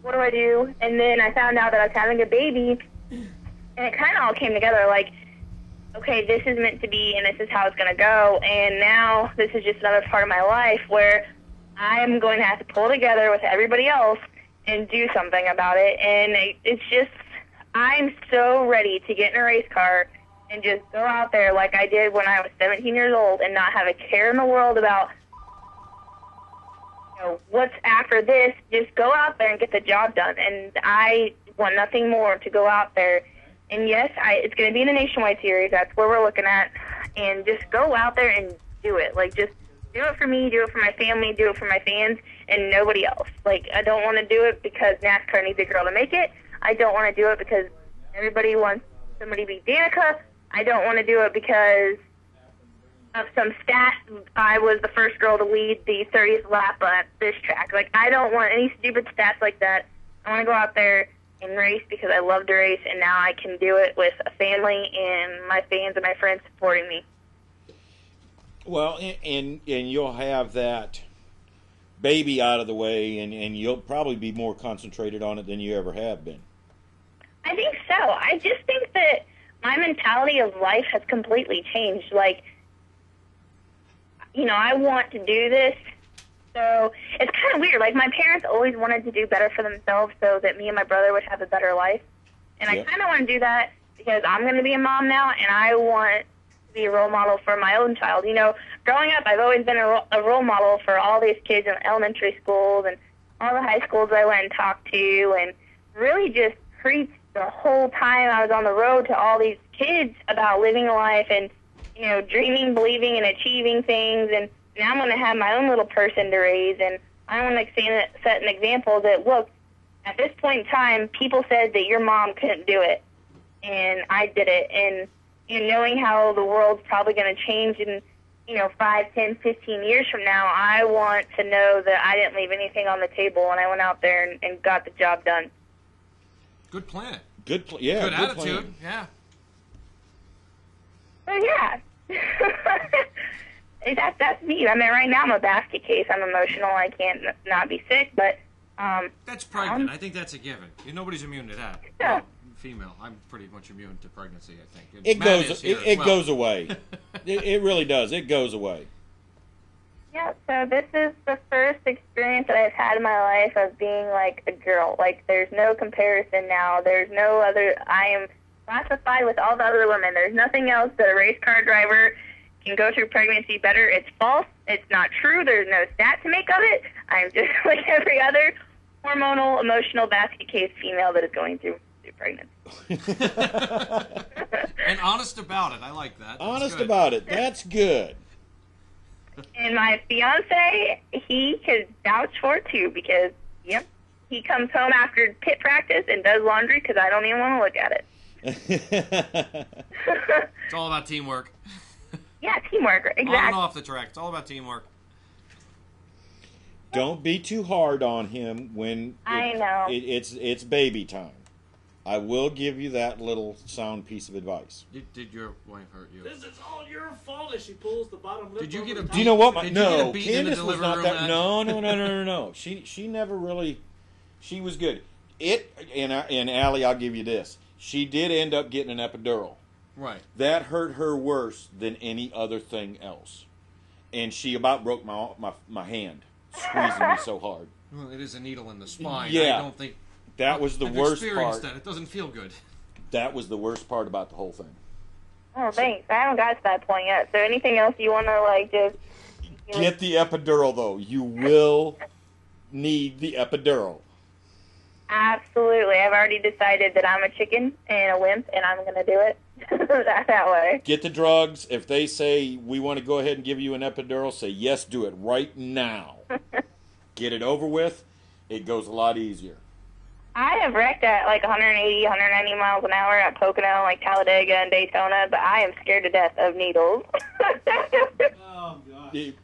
what do I do? And then I found out that I was having a baby, and it kind of all came together like, okay, this is meant to be and this is how it's going to go. And now this is just another part of my life where I'm going to have to pull together with everybody else and do something about it. And it's just, I'm so ready to get in a race car and just go out there like I did when I was 17 years old and not have a care in the world about, you know, what's after this. Just go out there and get the job done. And I want nothing more to go out there. And yes, it's going to be in the Nationwide Series. That's where we're looking at. And just go out there and do it. Like, just do it for me, do it for my family, do it for my fans, and nobody else. Like, I don't want to do it because NASCAR needs a girl to make it. I don't want to do it because everybody wants somebody to be Danica. I don't want to do it because of some stat. I was the first girl to lead the 30th lap at this track. Like, I don't want any stupid stats like that. I want to go out there and race because I love to race, and now I can do it with a family and my fans and my friends supporting me. Well, and you'll have that baby out of the way, and you'll probably be more concentrated on it than you ever have been. I think so. I just think that my mentality of life has completely changed. Like, you know, I want to do this, so it's kind of weird. Like, my parents always wanted to do better for themselves so that me and my brother would have a better life. And I kind of want to do that because I'm going to be a mom now, and I want to be a role model for my own child. You know, growing up, I've always been a role model for all these kids in elementary schools and all the high schools I went and talked to, and really just preached the whole time I was on the road to all these kids about living a life and, you know, dreaming, believing, and achieving things. And now I'm going to have my own little person to raise, and I want to set an example that, look, at this point in time, people said that your mom couldn't do it, and I did it. And, you know, knowing how the world's probably going to change in, you know, 5, 10, 15 years from now, I want to know that I didn't leave anything on the table and I went out there and got the job done. Good plan. Good attitude. Plan. Yeah. So, yeah. That's me. I mean, right now I'm a basket case. I'm emotional. I can't not be sick, but... that's pregnant. I think that's a given. Nobody's immune to that. Yeah. Well, female. I'm pretty much immune to pregnancy, I think. It goes away. It really does. It goes away. Yeah, so this is the first experience that I've had in my life of being like a girl. Like, there's no comparison now. There's no other. I am classified with all the other women. There's nothing else that a race car driver can go through pregnancy better. It's false. It's not true. There's no stat to make of it. I'm just like every other hormonal, emotional basket case female that is going through pregnancy. And honest about it. I like that. Honest about it. That's good. And my fiance, he could vouch for it too because, yep, he comes home after pit practice and does laundry because I don't even want to look at it. It's all about teamwork. Yeah, teamwork. Exactly. On and off the track. It's all about teamwork. Don't be too hard on him when I know it's baby time. I will give you that little sound piece of advice. Did your wife hurt you? This is all your fault if she pulls the bottom lip. Did you get a? Do you know what? No, Candace was not that. No. She never really. She was good. And Allie, I'll give you this. She did end up getting an epidural. Right. That hurt her worse than any other thing else, and she about broke my hand squeezing me so hard. Well, it is a needle in the spine. Yeah. I don't think. That was the worst part. That. It doesn't feel good. That was the worst part about the whole thing. Oh, thanks. I haven't got to that point yet. So anything else you want to, like, just... Get the epidural, though. You will need the epidural. Absolutely. I've already decided that I'm a chicken and a wimp, and I'm going to do it that way. Get the drugs. If they say, we want to go ahead and give you an epidural, say, yes, do it right now. Get it over with. It goes a lot easier. I have wrecked at like 180, 190 miles an hour at Pocono, like Talladega and Daytona, but I am scared to death of needles. Oh, God.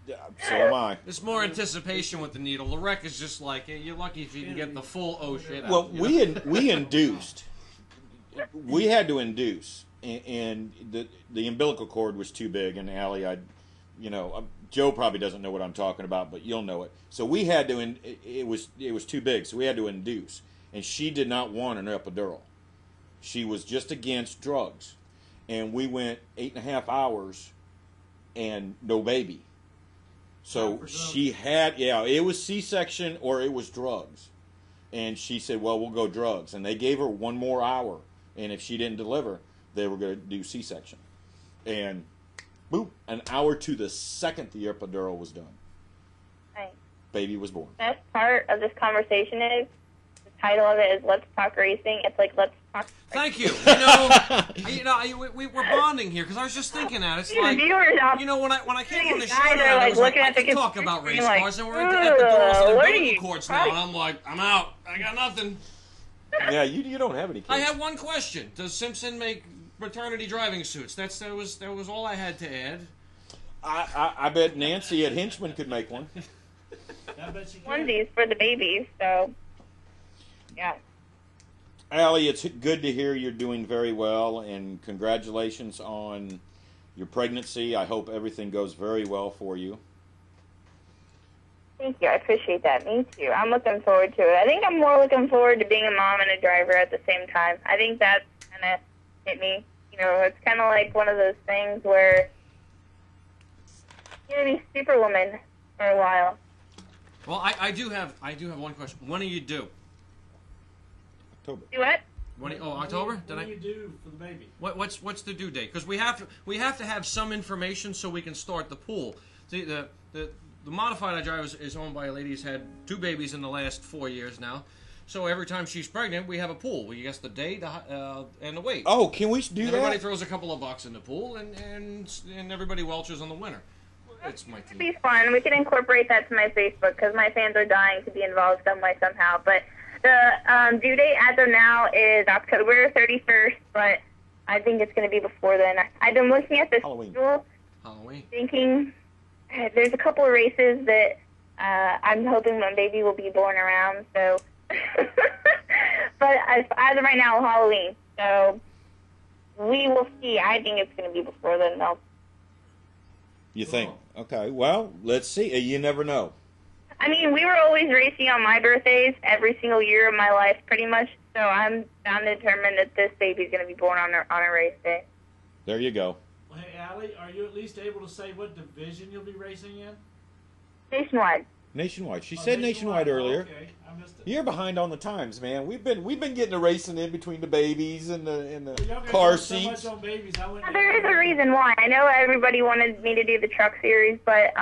So am I. There's more anticipation with the needle. The wreck is just like, you're lucky if you can get the full shit out. Well, we induced. We had to induce, and the umbilical cord was too big, and Allie, Joe probably doesn't know what I'm talking about, but you'll know it. So we had to, it was too big, so we had to induce. And she did not want an epidural. She was just against drugs. And we went 8.5 hours and no baby. So she had, it was C-section or it was drugs. And she said, well, we'll go drugs. And they gave her 1 more hour. And if she didn't deliver, they were going to do C-section. And boop, an hour to the second the epidural was done. Right. Baby was born. Best part of this conversation is, title of it is Let's Talk Racing. It's like, let's talk Thank you. We're bonding here because I was just thinking that. It's like, when I came on the show, I was like, I can talk about race cars, and we're into epidurals and umbilical cords now, and I'm like, I'm out. I got nothing. Yeah, you don't have any kids. I have one question. Does Simpson make maternity driving suits? That was all I had to add. I bet Nancy at Hinchman could make one. I bet she can. onesies for the babies, so... Yeah. Allie, it's good to hear you're doing very well, and congratulations on, your pregnancy. I hope everything goes very well for you. Thank you. I appreciate that. Me too. I'm looking forward to it. I think I'm more looking forward to being a mom and a driver at the same time. I think that's kind of hit me. You know, it's kind of like one of those things where you're going to be superwoman for a while. Well, I do have one question. When are you due? October. Do what? October? What do you do for the baby? What's the due date? Because we have to have some information so we can start the pool. See, the modified I drive is owned by a lady who's had 2 babies in the last 4 years now. So every time she's pregnant, we have a pool. We guess the date and the weight. Oh, can we do that? Everybody throws a couple of bucks in the pool, and everybody welches on the winner. It's my team. It'd be fun. We can incorporate that to my Facebook because my fans are dying to be involved some way somehow. But the due date as of now is October 31st, but I think it's going to be before then. I've been looking at the schedule, thinking there's a couple of races that I'm hoping my baby will be born around. So, but as of right now, Halloween. So we will see. I think it's going to be before then, though. You think? Okay, well, let's see. You never know. I mean, we were always racing on my birthdays every single year of my life, pretty much. So I'm determined that this baby's going to be born on a race day. There you go. Well, hey, Allie, are you at least able to say what division you'll be racing in? Nationwide. Nationwide. She said nationwide earlier. Okay, I missed it. You're behind on the times, man. We've been getting the racing in between the babies and the Well, car so seats. much on babies, I wouldn't There is a reason why. I know everybody wanted me to do the truck series, but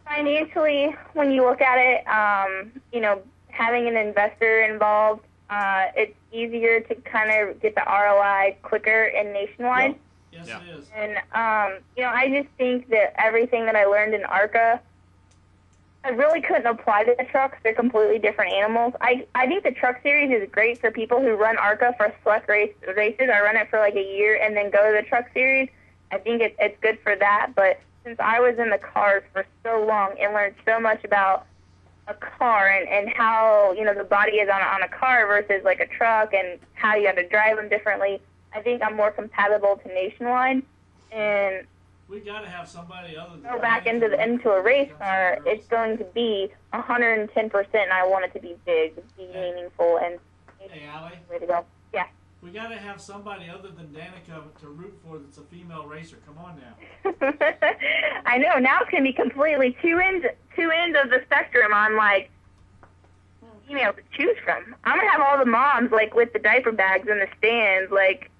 financially, when you look at it, you know, having an investor involved, it's easier to kind of get the ROI quicker in Nationwide. Yes, Yeah. it is. And, you know, I just think that everything that I learned in ARCA, I really couldn't apply to the trucks. They're completely different animals. I think the truck series is great for people who run ARCA for select races. I run it for like a year and then go to the truck series. I think it's good for that. But since I was in the cars for so long and learned so much about a car and how, you know, the body is on a car versus like a truck and how you have to drive them differently, I think I'm more compatible to Nationwide. And We got to have somebody other than go back into a race car, it's going to be 110%, and I want it to be big, be meaningful, and Hey, Allie, way to go. Yeah. we got to have somebody other than Danica to root for that's a female racer. Come on now. I know, now it's going to be completely two ends of the spectrum on, like, females to choose from. I'm going to have all the moms, like, with the diaper bags in the stands, like,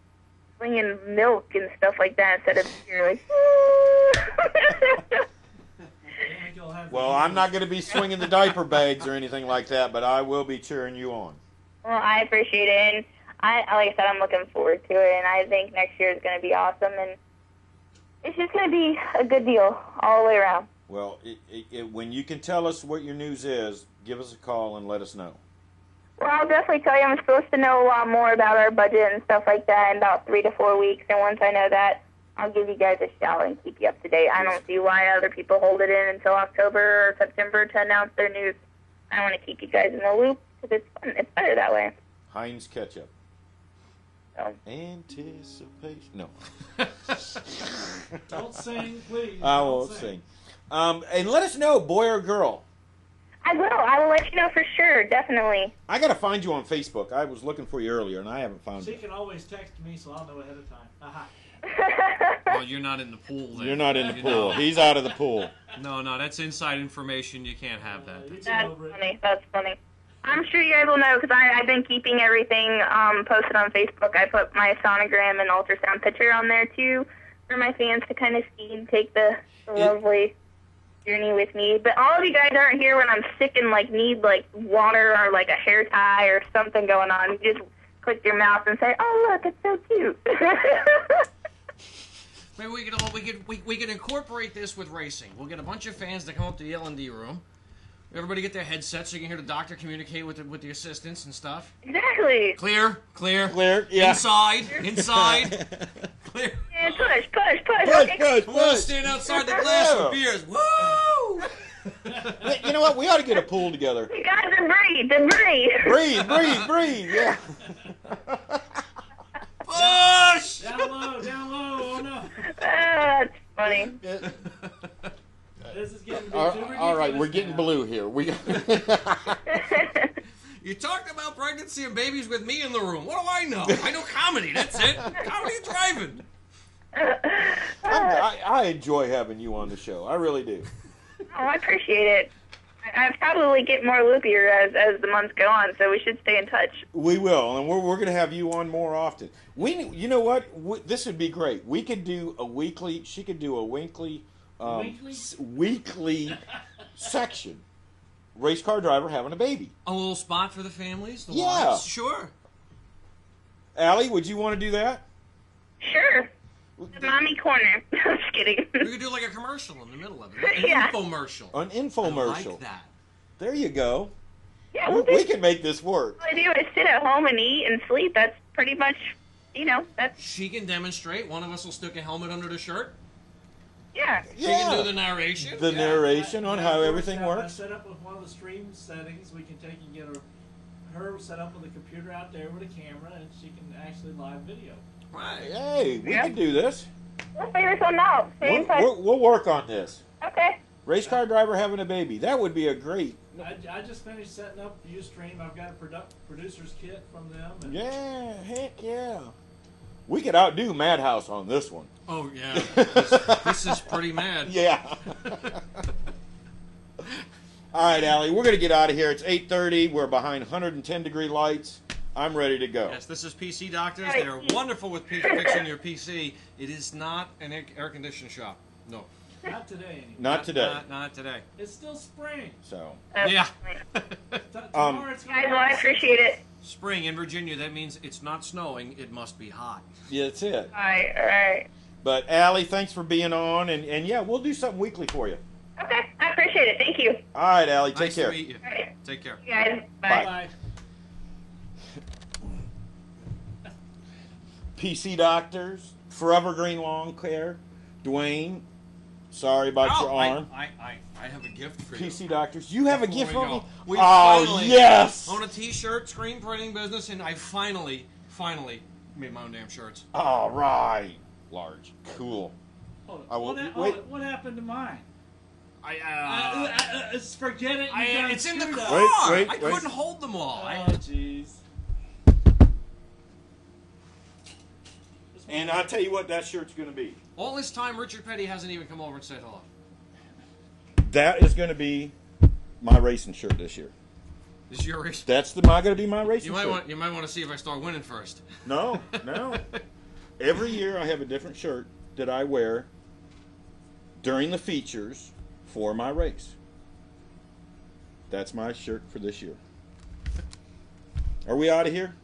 slinging milk and stuff like that instead of you're like, Well, I'm not going to be swinging the diaper bags or anything like that, but I will be cheering you on. Well, I appreciate it, and like I said, I'm looking forward to it, and I think next year is going to be awesome, and it's just going to be a good deal all the way around. Well, when you can tell us what your news is, give us a call and let us know. Well, I'll definitely tell you. I'm supposed to know a lot more about our budget and stuff like that in about 3 to 4 weeks, and once I know that, I'll give you guys a shout and keep you up to date. I don't see why other people hold it in until October or September to announce their news. I want to keep you guys in the loop because it's fun. It's better that way. Heinz ketchup. So. Anticipation. No. Don't sing, please. I won't sing. And let us know, boy or girl. I will. I will let you know for sure, definitely. I got to find you on Facebook. I was looking for you earlier, and I haven't found you. She can always text me, so I'll know ahead of time. Aha. Well, you're not in the pool then. You're not in the pool. He's out of the pool. No, that's inside information. You can't have that. That's funny. That's funny. I'm sure you guys will know because I've been keeping everything posted on Facebook. I put my sonogram and ultrasound picture on there, too, for my fans to kind of see and take the lovely journey with me. But all of you guys aren't here when I'm sick and, like, need, like, water or, like, a hair tie or something going on. You just click your mouth and say, oh, look, it's so cute. Maybe we could incorporate this with racing. We'll get a bunch of fans to come up to the L&D room. Everybody get their headsets so you can hear the doctor communicate with the assistants and stuff. Exactly. Clear. Yeah. Inside. Clear. Yeah, push. Push. We'll stand outside the glass with beers. Woo! You know what? We ought to get a pool together. You guys breathe. Breathe. Yeah. Push! Down low. Oh, no. funny. This is getting all right, we're getting blue here. You talked about pregnancy and babies with me in the room. What do I know? I know comedy. That's it. Comedy driving. I enjoy having you on the show. I really do. Oh, I appreciate it. I probably get more loopier as the months go on, so we should stay in touch. We will, and we're going to have you on more often. You know what? This would be great. We could do a weekly. She could do a weekly section. Race car driver having a baby. A little spot for the families. The Yeah, wives. Sure. Allie, would you want to do that? Sure. The mommy corner. I'm just kidding. We could do like a commercial in the middle of it. An Yeah. infomercial. An infomercial. I like that. There you go. Yeah, We can make this work. all I do is sit at home and eat and sleep. That's pretty much, that's, She can demonstrate. One of us will stick a helmet under the shirt. yeah. She can do the narration. The narration on how everything I works. set up with one of the stream settings. We can take and get her set up with a computer out there with a camera, and she can actually live video. Right. Hey, we can do this. We'll figure something out. Stay in touch. We'll work on this. Okay. Race car driver having a baby. That would be a great. I just finished setting up Ustream. I've got a producer's kit from them. And Yeah, heck yeah. We could outdo Madhouse on this one. Oh, yeah. This is pretty mad. Yeah. All right, Allie, we're going to get out of here. It's 8:30. We're behind 110-degree lights. I'm ready to go. Yes, this is PC Doctors. They're wonderful with fixing your PC. It is not an air conditioning shop. No. Not today, anyway. Not today. Not today. It's still spring. So. Yeah. Tomorrow it's Guys, well, I appreciate it. Spring in Virginia, that means it's not snowing. It must be hot. Yeah, that's it. All right. But, Allie, thanks for being on. And yeah, we'll do something weekly for you. Okay, I appreciate it. Thank you. All right, Allie, take Nice care. to meet you. All right. Take care. You guys, bye. Bye. PC Doctors, Forever Green Lawn Care, Dwayne, sorry about your arm. I have a gift for you. PC Doctors, you have a gift for me? We Oh, finally yes! own a t-shirt screen printing business, and I finally made my own damn shirts. All right. Large. Cool. Hold I will- on. wait. What happened to mine? I Forget it. You got it's in the screwed up. car. Wait, I couldn't hold them all. Oh, jeez. And I'll tell you what that shirt's going to be. All this time, Richard Petty hasn't even come over and said hello. That is going to be my racing shirt this year. This is your race. That's going to be my racing You might shirt. want to see if I start winning first. No. Every year I have a different shirt that I wear during the features for my race. That's my shirt for this year. Are we out of here?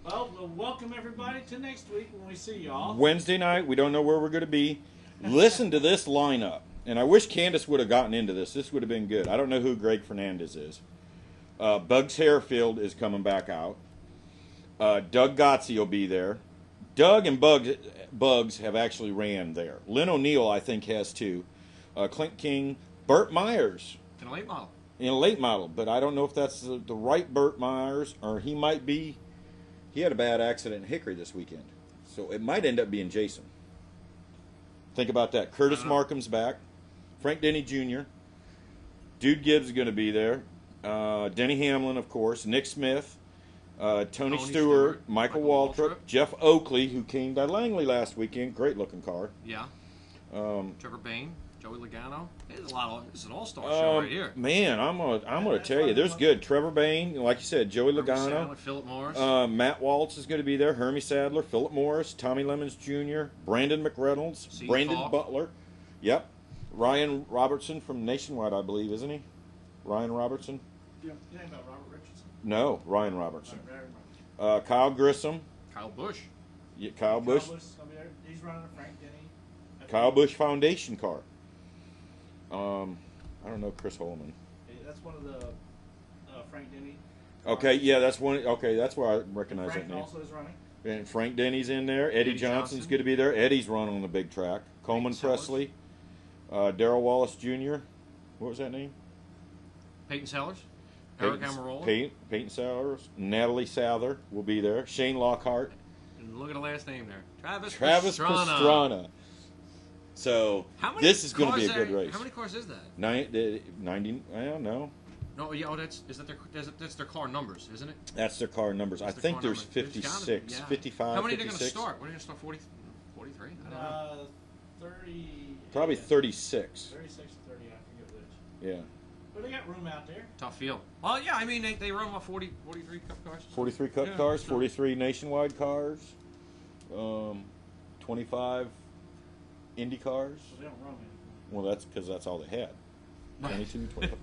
Well, welcome everybody to next week when we see y'all. Wednesday night, we don't know where we're going to be. Listen to this lineup. And I wish Candace would have gotten into this. This would have been good. I don't know who Greg Fernandez is. Bugs Harefield is coming back out. Doug Gotze will be there. Doug and Bugs have actually ran there. Lynn O'Neill, I think, has too. Clint King. Burt Myers. In a late model. In a late model. But I don't know if that's the right Burt Myers, or he might be. He had a bad accident in Hickory this weekend. So it might end up being Jason. Think about that. Curtis Markham's back. Frank Denny Jr. Dude Gibbs is going to be there. Denny Hamlin, of course. Nick Smith. Tony Stewart. Michael Waltrip. Jeff Oakley, who came to Langley last weekend. Great looking car. Yeah. Trevor Bain. Joey Logano. It's an all-star show right here. Man, I'm gonna tell you, there's good. Trevor Bain, like you said, Joey Logano. Sadler, Philip Morris. Matt Waltz is going to be there. Hermie Sadler, Philip Morris, Tommy Lemons Jr., Brandon McReynolds, Steve Brandon Falk. Butler. Yep. Ryan Robertson from Nationwide, I believe, isn't he? Ryan Robertson? You know about Robert Richardson? No, Ryan Robertson. Right. Kyle Grissom. Kyle Busch. Yeah, Kyle Busch. Kyle Busch is gonna be there. He's running a Frank Denny. Kyle Busch Foundation car. I don't know Chris Holman. That's one of the Frank Denny. Okay, yeah, that's one. Okay, that's where I recognize Frank that name. also is running. And Frank Denny's in there. Eddie Johnson's Johnson. going to be there. Eddie's running on the big track. Coleman Sellers. Presley. Darrell Wallace Jr. What was that name? Peyton Sellers. Eric Amarola. Peyton Sellers. Natalie Souther will be there. Shane Lockhart. And look at the last name there. Travis Pastrana. So How many this is going to be a cars good race. How many cars is that? 90, I don't know. No, yeah, that's their car numbers, isn't it? That's their car numbers. I think there's 56, 55, How many 56. are they going to start? What are they going to start? 43? I don't know. 30. Probably 36. 36 or 30, I forget which. Yeah. But they got room out there. Tough field. Well, yeah, I mean, they run about 43 Cup cars. 43 Cup cars, 43 nationwide cars, 25 Indy cars. Well, they don't run anymore. Well, that's because that's all they had. 22, 25.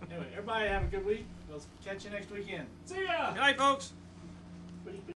Anyway, everybody have a good week. We'll catch you next weekend. See ya! Good night, folks.